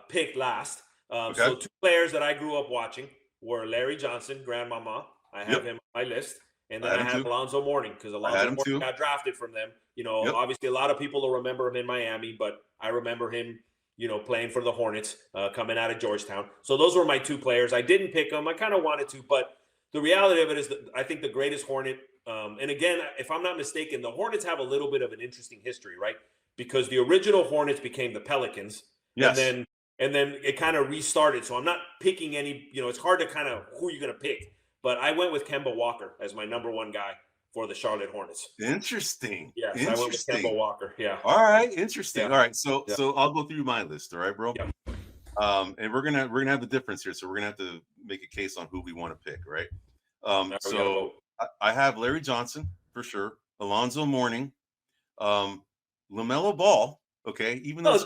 picked last. So 2 players that I grew up watching were Larry Johnson, Grandmama. I have him on my list. And then I have Alonzo Mourning because Alonzo Mourning got drafted from them. Obviously a lot of people will remember him in Miami, but I remember him, playing for the Hornets, coming out of Georgetown. So those were my two players. I didn't pick them. I kind of wanted to, but the reality of it is that I think the greatest Hornet, and again, if I'm not mistaken, the Hornets have a little bit of an interesting history, right? Because the original Hornets became the Pelicans, Yes. and then it kind of restarted. So I'm not picking any, it's hard to kind of who you're going to pick. But I went with Kemba Walker as my number one guy for the Charlotte Hornets. Interesting. Yes, I went with Kemba Walker. Yeah. All right. Interesting. Yeah. All right. So I'll go through my list. All right, bro. Yeah. And we're gonna have the difference here. So we're gonna have to make a case on who we want to pick, right? So I have Larry Johnson for sure, Alonzo Mourning, LaMelo Ball. Okay, even though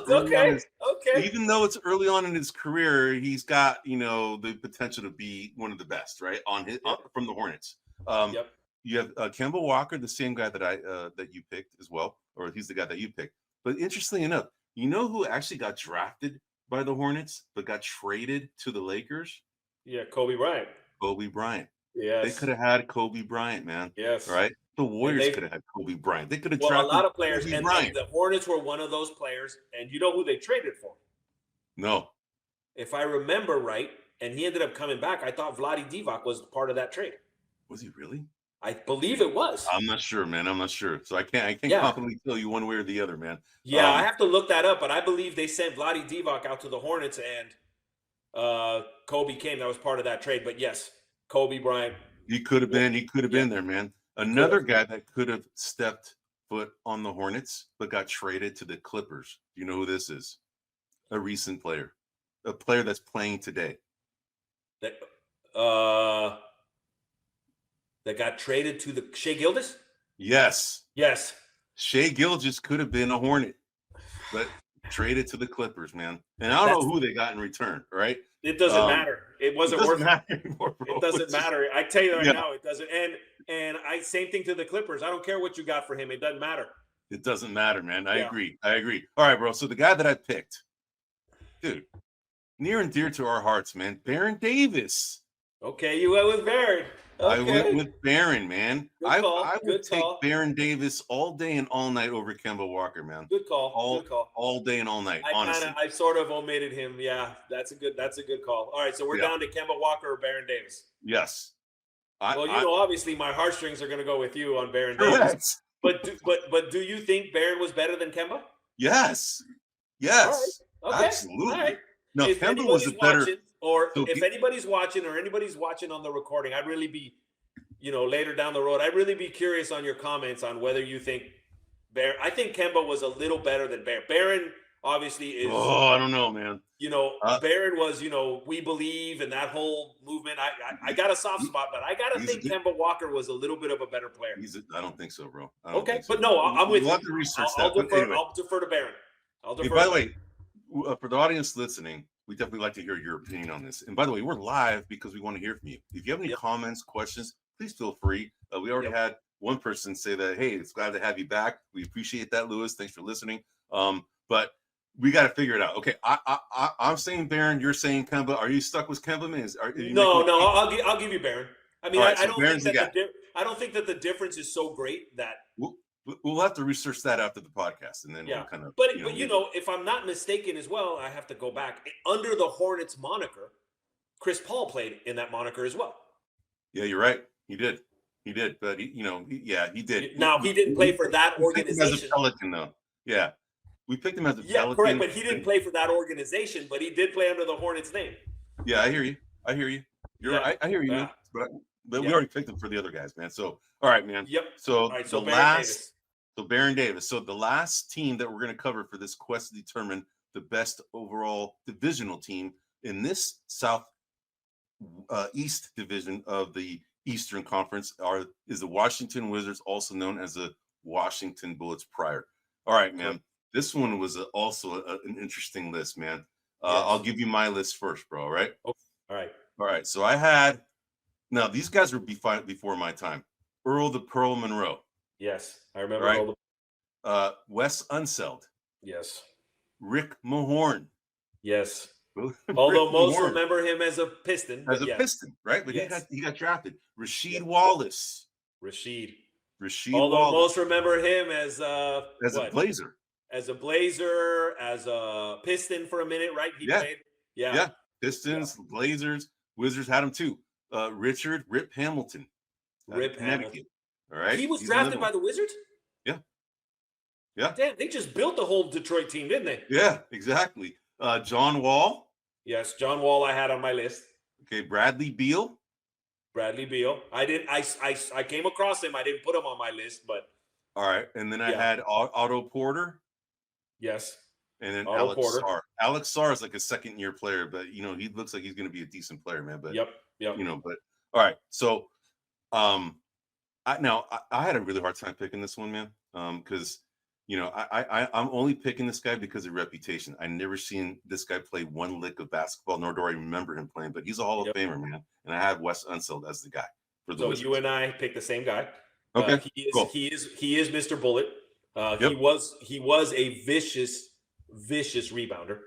even though it's early on in his career, he's got the potential to be one of the best, right? From the Hornets. You have Kemba Walker, the same guy that that you picked as well, or he's the guy that you picked. But interestingly enough, you know who actually got drafted by the Hornets but got traded to the Lakers? Yeah, Kobe Bryant. Kobe Bryant. Yes. They could have had Kobe Bryant, man. Yes. Right? The Warriors could have had Kobe Bryant. They could have drafted a lot of players, Kobe and Bryant. The Hornets were one of those players. And you know who they traded for? No. If I remember right, and he ended up coming back, I thought Vlade Divac was part of that trade. Was he really? I believe it was. I'm not sure, man. I'm not sure. So I can't confidently tell you one way or the other, man. Yeah, I have to look that up, but I believe they sent Vlade Divac out to the Hornets, and Kobe came. That was part of that trade. But yes, Kobe Bryant. He could have been. He could have been there, man. Another guy that could have stepped foot on the Hornets but got traded to the Clippers. Do you know who this is? A recent player. A player that's playing today. That got traded to the Shai Gilgeous? Yes. Yes. Shai Gilgeous could have been a Hornet, but traded to the Clippers, man. And I don't know who they got in return, right? It doesn't matter. It wasn't worth it. Anymore, bro. It doesn't matter. I tell you right now, it doesn't. And same thing to the Clippers. I don't care what you got for him. It doesn't matter. It doesn't matter, man. I agree. All right, bro. So the guy that I picked, dude, near and dear to our hearts, man, Baron Davis. Okay, you went with Baron. Okay. I went with Baron, man. I would take call. Baron Davis all day and all night over Kemba Walker, man. Good call. All day and all night. Honestly, I sort of omitted him. Yeah, that's a good call. All right, so we're down to Kemba Walker or Baron Davis. Yes. Obviously my heartstrings are going to go with you on Baron Davis. But do you think Baron was better than Kemba? Yes. Okay. Absolutely. All right. No, if Kemba was a better. If anybody's watching or anybody's watching on the recording, I'd really be, later down the road, I'd really be curious on your comments on whether you think Baron. I think Kemba was a little better than Baron. Baron obviously is. Oh, I don't know, man. Baron was, We Believe and that whole movement. I got a soft spot, but I got to think Kemba Walker was a little bit of a better player. I don't think so, bro. Okay, but no, I'm with you. We'll have to research that. I'll defer to Baron. By the way, for the audience listening, we definitely like to hear your opinion on this. And by the way, we're live because we want to hear from you. If you have any comments, questions, please feel free. We already had one person say that, hey, it's glad to have you back. We appreciate that, Lewis. Thanks for listening. But we got to figure it out. Okay, I'm saying Baron. You're saying Kemba. Are you stuck with Kemba? No. I'll give you Baron. I mean, right, I don't think that the difference is so great that we'll have to research that after the podcast, and then we'll kind of. But if I'm not mistaken as well, I have to go back under the Hornets moniker. Chris Paul played in that moniker as well. Yeah, you're right. He did, but he did. Now he didn't play for that organization. As a Pelican, though. Yeah, we picked him as a Pelican. Yeah, correct. But he didn't play for that organization. But he did play under the Hornets name. Yeah, I hear you. You're right. I hear you. Yeah. But we already picked him for the other guys, man. So all right, man. Yep. So Baron Davis. So the last team that we're going to cover for this quest to determine the best overall divisional team in this South East division of the Eastern Conference is the Washington Wizards, also known as the Washington Bullets prior. All right, man. This one was also an interesting list, man. I'll give you my list first, bro. All right. Okay. All right. So now these guys were before my time. Earl the Pearl Monroe. Yes, I remember. Right? Wes Unseld. Yes. Rick Mahorn. Yes. Although most remember him as a Piston. Piston, right? But he got drafted. Rasheed Wallace. Rasheed Although most remember him as a Blazer. as a Blazer, as a Piston for a minute, right? He played. Yeah. Yeah. Pistons, Blazers, Wizards had him too. Richard Rip Hamilton out of Rip Hamilton. Connecticut. All right. He was He's drafted by the Wizards? Yeah. Yeah. Damn, they just built the whole Detroit team, didn't they? Yeah, exactly. John Wall. Yes, John Wall I had on my list. Okay, Bradley Beal. Bradley Beal. I came across him. I didn't put him on my list, but All right. And then I had Otto Porter. Yes. And then Otto Alex Porter. Sarr. Alex Sarr is like a second-year player, but he looks like he's going to be a decent player, man. But yep. But all right. So, I had a really hard time picking this one, man. Because I'm only picking this guy because of reputation. I never seen this guy play one lick of basketball, nor do I remember him playing. But he's a Hall of Famer, man. And I have Wes Unseld as the guy for the Wizards. You and I picked the same guy. Okay. He is Mr. Bullet. He was a vicious rebounder.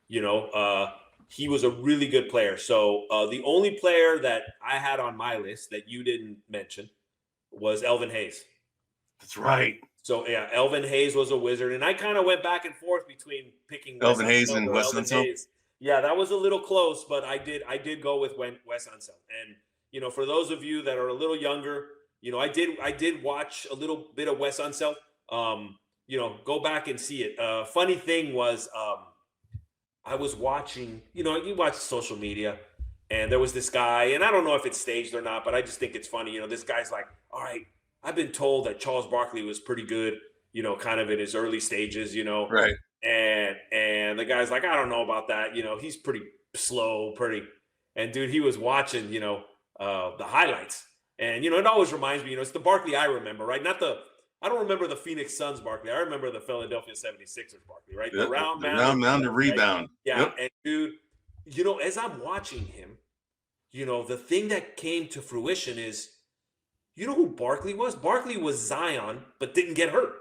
He was a really good player. So the only player that I had on my list that you didn't mention was Elvin Hayes. That's right. So Elvin Hayes was a Wizard, and I kind of went back and forth between picking Elvin Hayes and Wes Unseld. Yeah, that was a little close, but I did go with Wes Unseld. And for those of you that are a little younger, I did watch a little bit of Wes Unseld. Go back and see it. Funny thing was, I was watching. You watch social media, and there was this guy, and I don't know if it's staged or not, but I just think it's funny. This guy's like, all right, I've been told that Charles Barkley was pretty good, kind of in his early stages, Right. And the guy's like, I don't know about that. He's pretty slow, and dude, he was watching, the highlights. And, it always reminds me, it's the Barkley I remember, right? I don't remember the Phoenix Suns Barkley. I remember the Philadelphia 76ers Barkley, right? Yep. The round mound to rebound. Right? Yeah. Yep. And dude, as I'm watching him, the thing that came to fruition is, who Barkley was? Barkley was Zion, but didn't get hurt.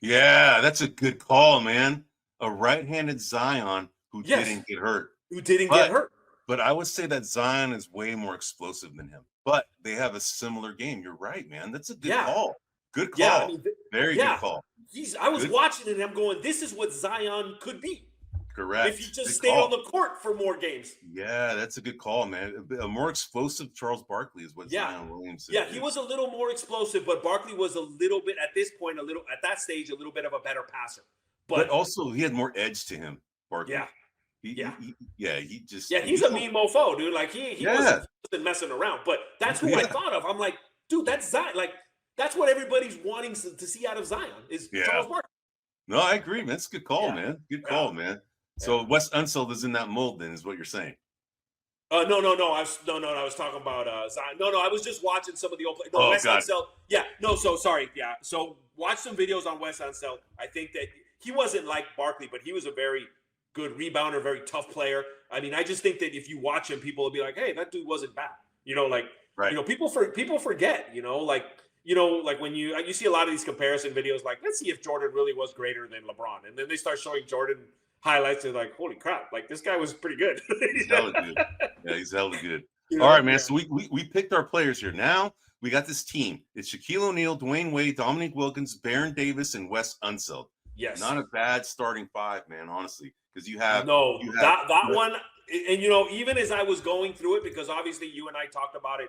Yeah, that's a good call, man. A right-handed Zion who didn't get hurt. Get hurt. But I would say that Zion is way more explosive than him. But they have a similar game. You're right, man. That's a good call. Good call. Yeah, very good call. I was watching it and I'm going, this is what Zion could be. Correct. If he just stayed on the court for more games. Yeah, that's a good call, man. A more explosive Charles Barkley is what Zion Williamson is. Yeah, he was a little more explosive, but Barkley was a little bit, at this point, at that stage, a little bit of a better passer. But also, he had more edge to him, Barkley. Yeah. He's a mean mofo, dude. Like, he wasn't messing around. But that's who I thought of. I'm like, dude, that's Zion. Like, that's what everybody's wanting to see out of Zion is Charles Barkley. No, I agree, man. That's a good call, man. Good call, man. So Wes Unseld is in that mold, then, is what you're saying. No. I was talking about Zion. No. I was just watching some of the old players. No, Wes Unseld. Yeah. No. So sorry. Yeah. So watch some videos on Wes Unseld. I think that he wasn't like Barkley, but he was a very good rebounder, very tough player. I mean, I just think that if you watch him, people will be like, "Hey, that dude wasn't bad." People forget. Like when you see a lot of these comparison videos, like, let's see if Jordan really was greater than LeBron, and then they start showing Jordan highlights and like, holy crap, like this guy was pretty good. He's hella good. Yeah, he's hella good. All right, man. So we picked our players here. Now we got this team. It's Shaquille O'Neal, Dwayne Wade, Dominique Wilkins, Baron Davis, and Wes Unseld. Yes. Not a bad starting five, man, honestly. Because you have that one. And even as I was going through it, because obviously you and I talked about it,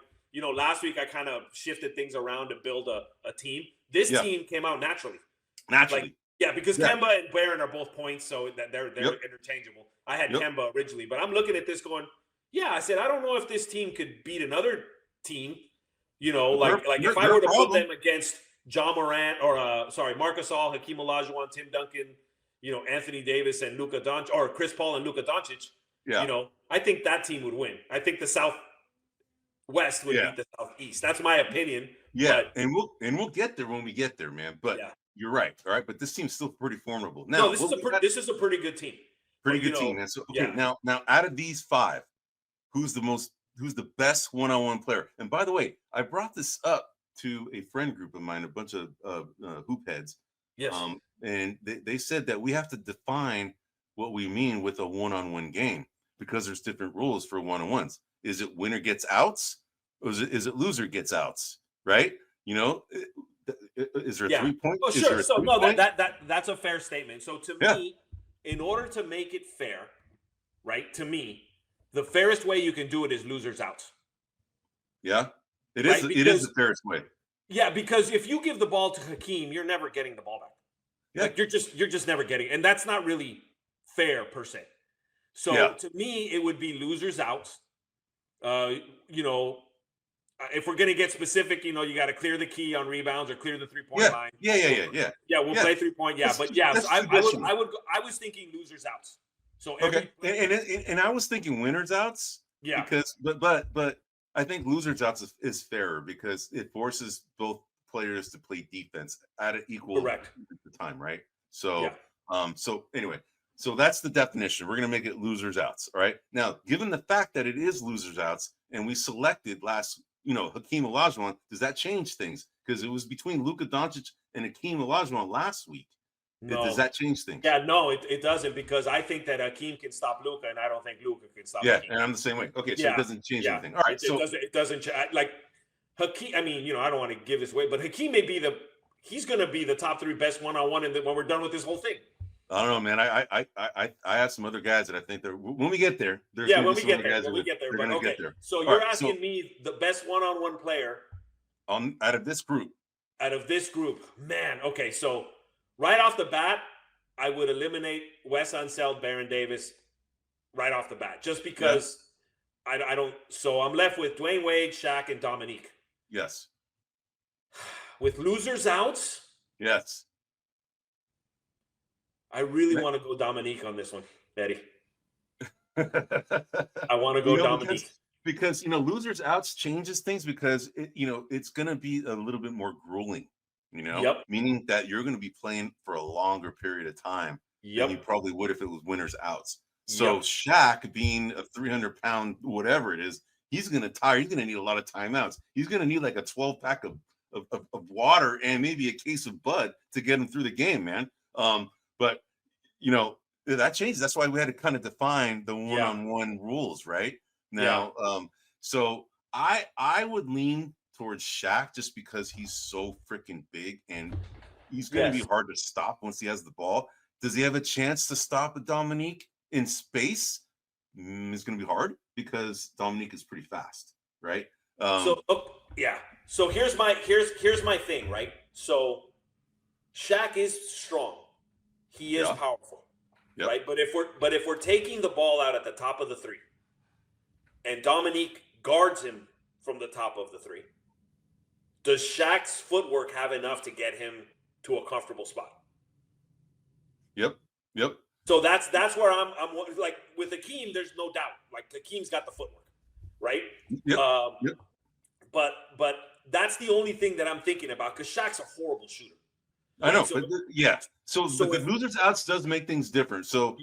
last week I kind of shifted things around to build a team. This team came out naturally. Because Kemba and Baron are both points, so that they're interchangeable. I had Kemba originally, but I'm looking at this going, I said, I don't know if this team could beat another team. If I were to put them against John Morant or Marc Gasol, Hakeem Olajuwon, Tim Duncan, Anthony Davis and Luka Doncic, or Chris Paul and Luka Doncic. I think that team would win. I think the Southwest would beat the Southeast. That's my opinion. Yeah, and we'll get there when we get there, man. But you're right. All right, but this team's still pretty formidable. Now, this is a pretty good team. Pretty good team, man. So now out of these five, who's the best one-on-one player? And by the way, I brought this up to a friend group of mine, a bunch of hoop heads. Yes. And they said that we have to define what we mean with a one-on-one game because there's different rules for one-on-ones. Is it winner gets outs, or is it loser gets outs? Right? Is there a Yeah. 3-point? Oh, Is there sure. a So no, 3-point? that's a fair statement. So to Yeah. me, in order to make it fair, right? To me, the fairest way you can do it is losers out. Yeah. It is. Right? It is Because the fairest way. yeah, because if you give the ball to Hakeem, you're never getting the ball back. Yeah. Like you're just never getting, and that's not really fair per se. So Yeah. to me, it would be losers out. You know, if we're gonna get specific, you know, you got to clear the key on rebounds or clear the 3-point Yeah. line. Yeah. Yeah, we'll play 3-point. Yeah, but yeah, so That's traditional. I was thinking losers out. So Okay. And I was thinking winners outs. Yeah. Because but I think losers outs is fairer because it forces both players to play defense at an equal Correct. time, right? So Yeah. So anyway, so that's the definition. We're gonna make it losers outs. All right. Now, given the fact that it is losers outs, and we selected Hakeem Olajuwon, does that change things? Because it was between Luka Doncic and Hakeem Olajuwon last week. No. Does that change things? Yeah, no, it doesn't, because I think that Hakeem can stop Luka, and I don't think Luka can stop Hakeem. And I'm the same way. Okay, so it doesn't change anything. All right, it doesn't like Hakeem. I mean, I don't want to give this away, but Hakeem may be he's going to be the top 3 best one-on-one when we're done with this whole thing. I don't know, man. I have some other guys that I think when we get there. When we get there. But okay, so you're asking me the best one-on-one player out of this group. Man. Okay, so right off the bat, I would eliminate Wes Unseld, Baron Davis, right off the bat, just because I don't. So I'm left with Dwayne Wade, Shaq, and Dominique. Yes. With losers out. Yes. I really want to go Dominique on this one, Eddie. I want to go Dominique. Because losers outs changes things because it's going to be a little bit more grueling. Meaning that you're going to be playing for a longer period of time than you probably would if it was winners outs. So Shaq, being a 300-pound whatever it is, he's going to tire. He's going to need a lot of timeouts. He's going to need like a 12-pack of water and maybe a case of Bud to get him through the game, man. But that changes. That's why we had to kind of define the one-on-one rules, right? Now, so I would lean towards Shaq just because he's so freaking big and he's going to be hard to stop once he has the ball. Does he have a chance to stop Dominique in space? It's going to be hard because Dominique is pretty fast, right? So here's my thing, right? So Shaq is strong. He is powerful, right? But if we're taking the ball out at the top of the 3, and Dominique guards him from the top of the 3, does Shaq's footwork have enough to get him to a comfortable spot? Yep. So that's where I'm like with Hakeem. There's no doubt. Like Hakeem's got the footwork, right? But that's the only thing that I'm thinking about because Shaq's a horrible shooter. Right? I know, but the losers outs does make things different. So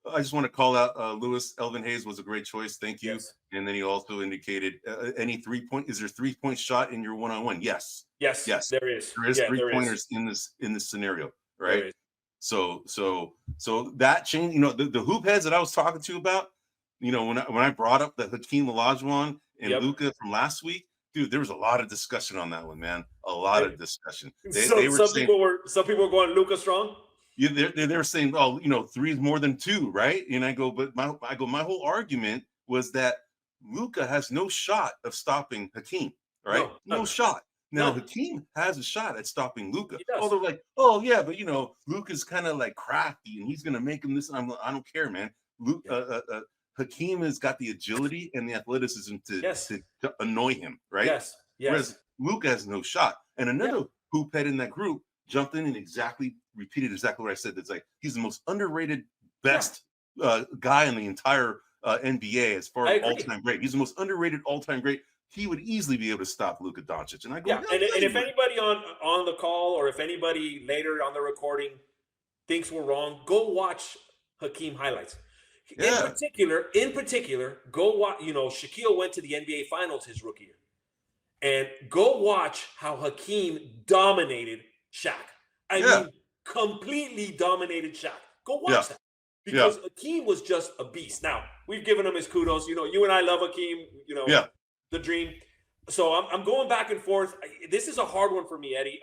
I just want to call out Lewis Elvin Hayes was a great choice. Thank you. Yes. And then he also indicated any 3-point. Is there 3-point shot in your one-on-one? Yes. There is. There is 3-pointers in this scenario, right? So that change. The hoop heads that I was talking to you about. When I brought up the Hakeem Olajuwon and Luka from last week, dude, there was a lot of discussion on that one, man. A lot of discussion. Some people were going Luka strong. Yeah, they're saying, 3 is more than 2, right? And I go, my whole argument was that Luka has no shot of stopping Hakeem, right? No shot. Now Hakeem has a shot at stopping Luka. Oh, they're like, oh yeah, but Luka's kind of like crafty and he's gonna make him this. I don't care, man. Hakeem has got the agility and the athleticism to annoy him, right? Yes. Whereas Luka has no shot. And another hoop head in that group jumped in and repeated exactly what I said. It's like he's the most underrated, best guy in the entire NBA as far as all-time great. He's the most underrated all-time great. He would easily be able to stop Luka Doncic. And I go, and if anybody on the call or if anybody later on the recording thinks we're wrong, go watch Hakeem highlights. In particular, go watch. Shaquille went to the NBA Finals his rookie year, and go watch how Hakeem dominated Shaq. I mean, completely dominated Shaq. Go watch that because Hakeem was just a beast. Now we've given him his kudos. You and I love Hakeem. The dream. So I'm going back and forth. This is a hard one for me, Eddie.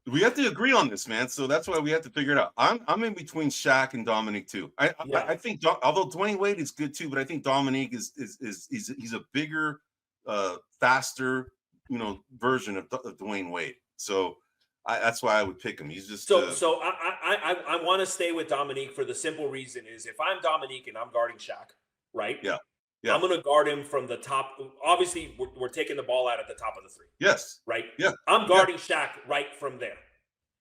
We have to agree on this, man. So that's why we have to figure it out. I'm in between Shaq and Dominique too. Yeah. I think although Dwayne Wade is good too, but I think Dominique is he's a bigger, faster, version of Dwayne Wade. So that's why I would pick him. He's just So I want to stay with Dominique for the simple reason is if I'm Dominique and I'm guarding Shaq, right? yeah. Yeah. I'm going to guard him from the top. Obviously, we're taking the ball out at the top of the three. Yes. Right? Yeah. I'm guarding Shaq right from there.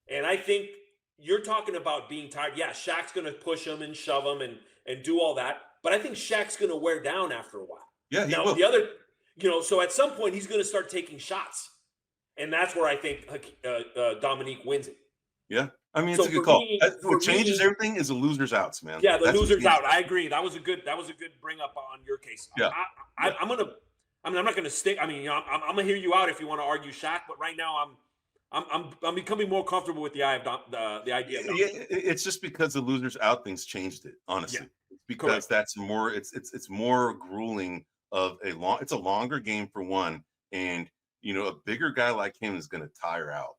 And I think you're talking about being tired. Yeah, Shaq's going to push him and shove him and do all that. But I think Shaq's going to wear down after a while. Yeah, he now, will. The other, so at some point, he's going to start taking shots. And that's where I think Dominique wins it. Yeah. I mean, it's a good call. What changes everything is the losers outs, man. Yeah, the losers out. I agree. That was a good bring up on your case. Yeah. I'm not gonna stick. I mean, I'm gonna hear you out if you want to argue Shaq, but right now I'm becoming more comfortable with the idea. Yeah, it's just because the losers out things changed it. Honestly, because correct. That's more. It's more grueling of it's a longer game for one, and a bigger guy like him is going to tire out.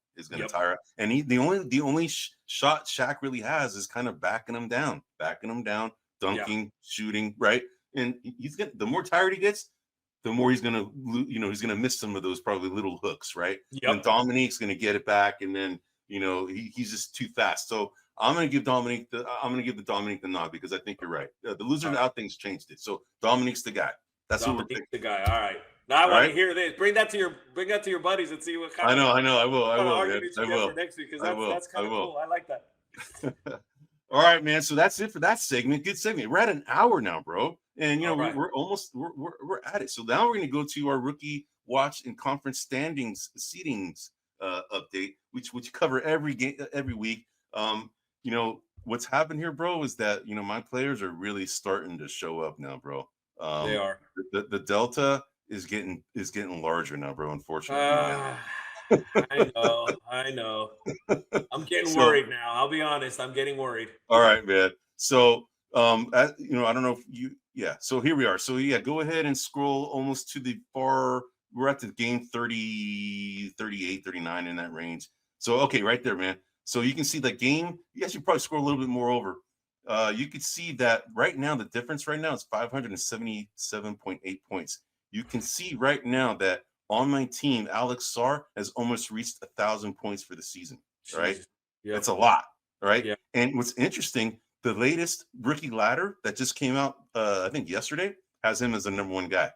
And the only shot Shaq really has is kind of backing him down, dunking, shooting, right? And the more tired he gets, the more he's gonna miss some of those probably little hooks, right? Yep. And Dominique's gonna get it back, and then he's just too fast. So I'm gonna give Dominique the nod because I think you're right. The loser out things changed it. So Dominique's the guy. That's who we're picking. The guy. All right. Now I want to hear this. Bring that to your buddies and see what kind I know. I will. For next week because that's kind of cool. I like that. All right, man. So that's it for that segment. Good segment. We're at an hour now, bro. And we're almost at it. So now we're going to go to our rookie watch and conference standings seedings update, which cover every game every week. What's happened here, bro, is that my players are really starting to show up now, bro. They are. The delta is getting larger now, bro. Unfortunately. I know. I'm getting worried now. I'll be honest. I'm getting worried. All right, man. So, I don't know if so here we are. So go ahead and scroll almost to the far, we're at the game 30, 38, 39 in that range. So, okay, right there, man. So you can see the game, you guys should probably scroll a little bit more over. You could see that right now, the difference right now is 577.8 points. You can see right now that on my team, Alex Sarr has almost reached 1,000 points for the season, right? Yeah. That's a lot, right? Yeah. And what's interesting, the latest rookie ladder that just came out, I think yesterday, has him as the number one guy,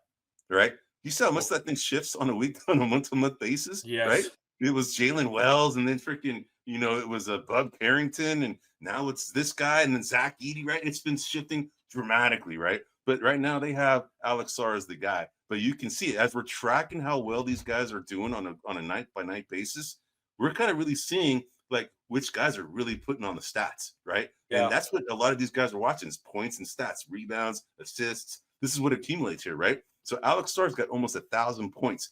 right? You see how much that thing shifts on a month-to-month basis, right? It was Jalen Wells, and then freaking, it was Bub Carrington, and now it's this guy, and then Zach Edey, right? It's been shifting dramatically, right? But right now they have Alex Sarr as the guy. But you can see it as we're tracking how well these guys are doing on a night-by-night basis. We're kind of really seeing like which guys are really putting on the stats, right? Yeah. And that's what a lot of these guys are watching is points and stats, rebounds, assists. This is what accumulates here, right? So Alex Sarr's got almost 1,000 points.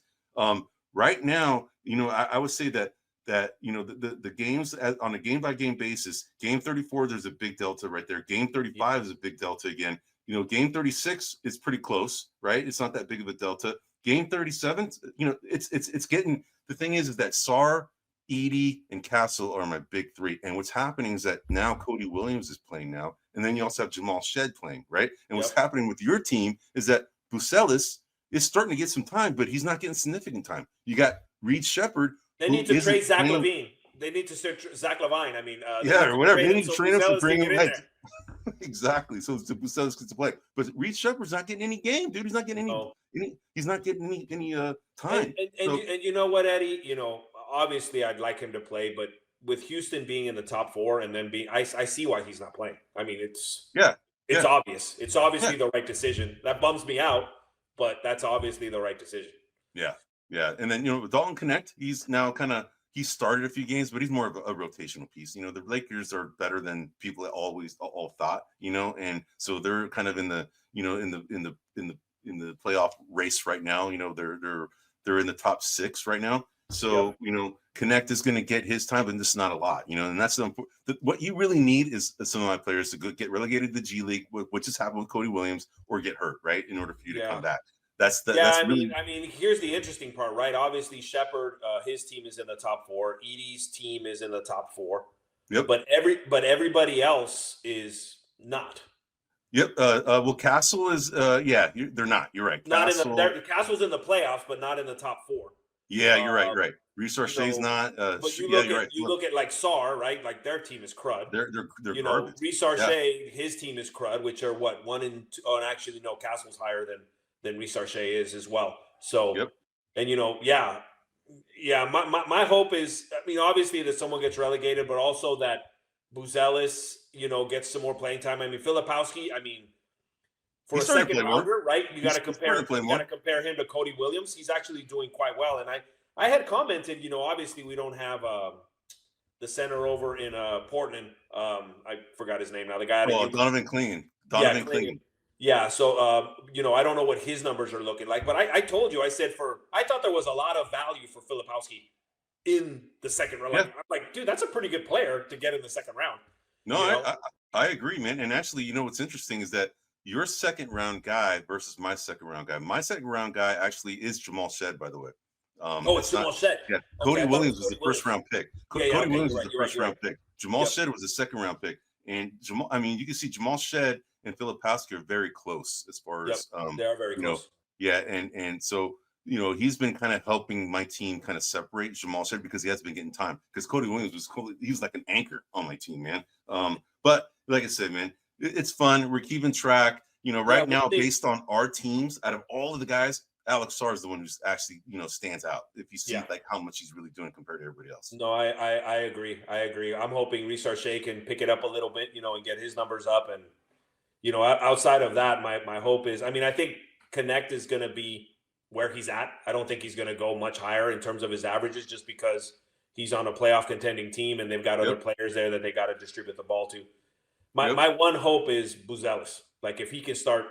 Right now, I would say that the games on a game-by-game basis, game 34, there's a big delta right there. Game 35 is a big delta again. Game 36 is pretty close, right? It's not that big of a delta. Game 37, it's getting, the thing is that Sarr, Edey, and Castle are my big three. And what's happening is that now Cody Williams is playing now. And then you also have Jamal Shed playing, right? And what's happening with your team is that Bucelis is starting to get some time, but he's not getting significant time. You got Reed Shepard. They need to trade Zach Levine. They need to start Zach Levine. I mean, or whatever. They need to train him to bring him in. Exactly. So Bucelis gets to play, but Reed Shepard's not getting any game, dude. He's not getting any. He's not getting any time. And you know what, Eddie? Obviously, I'd like him to play, but with Houston being in the top four and then I see why he's not playing. I mean, it's obvious. It's obviously the right decision. That bums me out, but that's obviously the right decision. Yeah. And then Dalton Connect, he's now he started a few games, but he's more of a rotational piece. The Lakers are better than people all thought, and so they're kind of in the in the playoff race right now. They're in the top 6 right now. So Connect is going to get his time, but this is not a lot, and that's what you really need is some of my players to get relegated to the G League, which has happened with Cody Williams, or get hurt, right, in order for you to come back. That's really. I mean, here's the interesting part, right? Obviously, Shepard, his team is in the top four. Edie's team is in the top four. Yep. But everybody else is not. Yep. Well, Castle is. They're not. You're right. Not Castle. in the Castle's in the playoffs, but not in the top four. Yeah, you're right. Right. Resource Shay's not. But you you're look at right. look at like SAR, right? Like their team is crud. They're you garbage. Resource Yeah. Shay, his team is crud, which are what 1 and 2. Oh, and actually, no, Castle's higher than Resource Shay is as well. So, Yep. And My hope is, I mean, obviously that someone gets relegated, but also that Buzelis, gets some more playing time. I mean, Filipowski, I mean, for He's a second rounder, right? You got to compare him to Cody Williams. He's actually doing quite well. And I had commented, obviously we don't have the center over in Portland. I forgot his name now. The guy. Donovan Clingan. Donovan Clingan. Yeah. So, I don't know what his numbers are looking like, but I told you, I said I thought there was a lot of value for Filipowski in the second round. Yeah. I'm like, dude, that's a pretty good player to get in the second round. No, I agree, man. And actually, what's interesting is that your second round guy versus my second round guy. My second round guy actually is Jamal Shed, by the way. It's Jamal Shed. Yeah, Cody Williams was the first round pick. Cody Williams was the first round pick. Jamal Shed was the second round pick. And Jamal, I mean, you can see Jamal Shed and Filipowski are very close as far as they are very close. Yeah, and so he's been kind of helping my team kind of separate Jamal Shed because he has been getting time. Because Cody Williams he was like an anchor on my team, man. But like I said, man, it's fun. We're keeping track. Right now, based on our teams, out of all of the guys, Alex Sarr is the one who's actually, stands out. If you see like how much he's really doing compared to everybody else. No, I agree. I'm hoping Resource Shea can pick it up a little bit, and get his numbers up. And outside of that, my hope is, I mean, I think Connect is going to be where he's at. I don't think he's going to go much higher in terms of his averages, just because he's on a playoff contending team and they've got other players there that they got to distribute the ball to. My one hope is Buzelis. Like if he can start,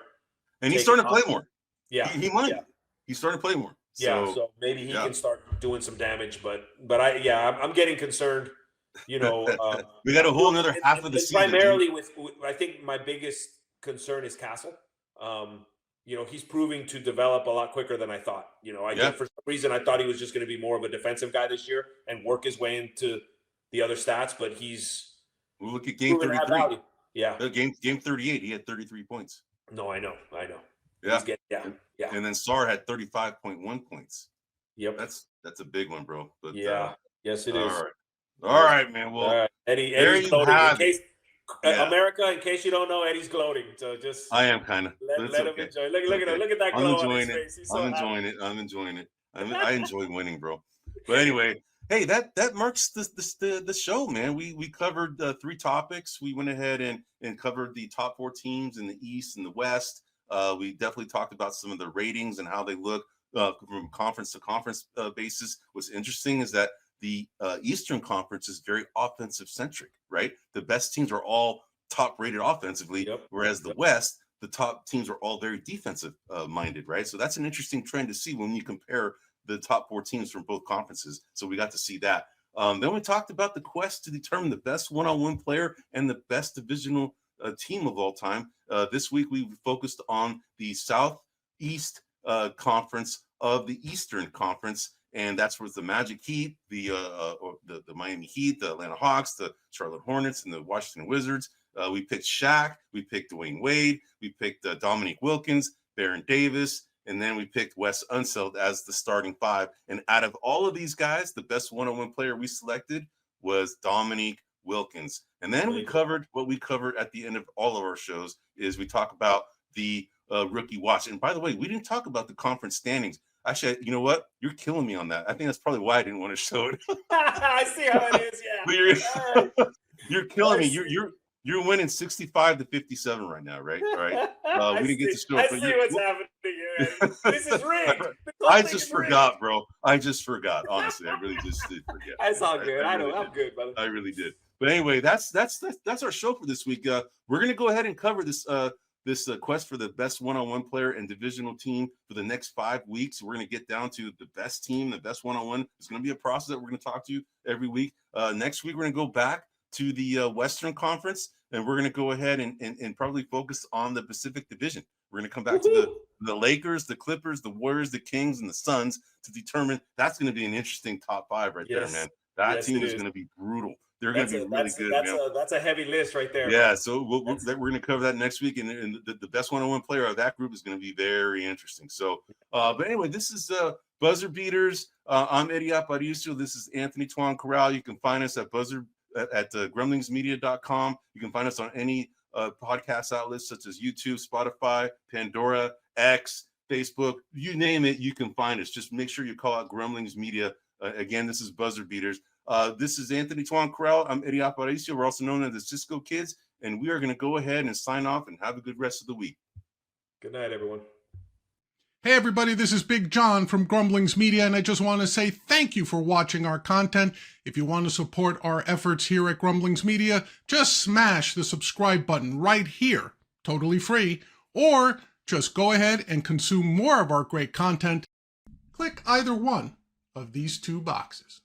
and he's starting to play more. Yeah, he might. Yeah. He's starting to play more. So maybe he can start doing some damage. But I'm getting concerned. We got a whole another half of the season. Primarily with I think my biggest concern is Castle. He's proving to develop a lot quicker than I thought. For some reason I thought he was just going to be more of a defensive guy this year and work his way into the other stats. But he's look at game 33. Yeah, game 38, he had 33 points. No, I know. Yeah. And then Sarr had 35.1 points. Yep, that's a big one, bro. But yes, it is. All right, man. Well, Eddie's gloating. America, in case you don't know, Eddie's gloating. So just I am kind of let him enjoy. Look at him. Look at that glow on his face. I'm enjoying it. I enjoy winning, bro. But anyway. Hey, that marks the show, man. We covered 3 topics. We went ahead and covered the top 4 teams in the East and the West. We definitely talked about some of the ratings and how they look from conference to conference basis. What's interesting is that the Eastern Conference is very offensive centric, right? The best teams are all top rated offensively, whereas the West, the top teams are all very defensive minded, right? So that's an interesting trend to see when you compare the top 4 teams from both conferences. So we got to see that. Then we talked about the quest to determine the best one-on-one player and the best divisional team of all time. This week we focused on the Southeast Conference of the Eastern Conference, and that's where the Magic Heat, the Miami Heat, the Atlanta Hawks, the Charlotte Hornets, and the Washington Wizards. We picked Shaq, we picked Dwayne Wade, we picked Dominique Wilkins, Baron Davis, and then we picked Wes Unseld as the starting 5. And out of all of these guys, the best one-on-one player we selected was Dominique Wilkins. And then we covered what we covered at the end of all of our shows is we talk about the rookie watch. And by the way, we didn't talk about the conference standings. Actually, you know what? You're killing me on that. I think that's probably why I didn't want to show it. I see how it is. Yeah. But you're killing me. You're winning 65 to 57 right now, right? All right. We didn't get to show it. I see what's happening here. This is rigged. I just forgot, bro. I just forgot. Honestly, I really just did forget. That's all good. I know. I'm good, brother. I really did. But anyway, that's our show for this week. We're gonna go ahead and cover this quest for the best one-on-one player and divisional team for the next 5 weeks. We're gonna get down to the best team, the best one-on-one. It's gonna be a process that we're gonna talk to you every week. Next week, we're gonna go back to the Western Conference, and we're going to go ahead and probably focus on the Pacific Division. We're going to come back to the Lakers, the Clippers, the Warriors, the Kings, and the Suns to determine. That's going to be an interesting top 5 right there, man. That team is going to be brutal. They're going to be really good, man. That's a heavy list right there. Yeah, man. So we're going to cover that next week, and the best one-on-one player of that group is going to be very interesting. So, but anyway, this is Buzzer Beaters. I'm Eddie Aparicio. This is Anthony Tuan Corral. You can find us at grumblingsmedia.com. You can find us on any podcast outlets such as YouTube, Spotify, Pandora, X, Facebook, you name it, you can find us. Just make sure you call out Grumblings Media. Again, this is Buzzer Beaters. This is Anthony Tuan Corral. I'm Eddie Aparicio. We're also known as the Cisco Kids, and we are going to go ahead and sign off and have a good rest of the week. Good night, everyone. Hey everybody, this is Big John from Grumblings Media, and I just want to say thank you for watching our content. If you want to support our efforts here at Grumblings Media, just smash the subscribe button right here, totally free, or just go ahead and consume more of our great content. Click either one of these 2 boxes.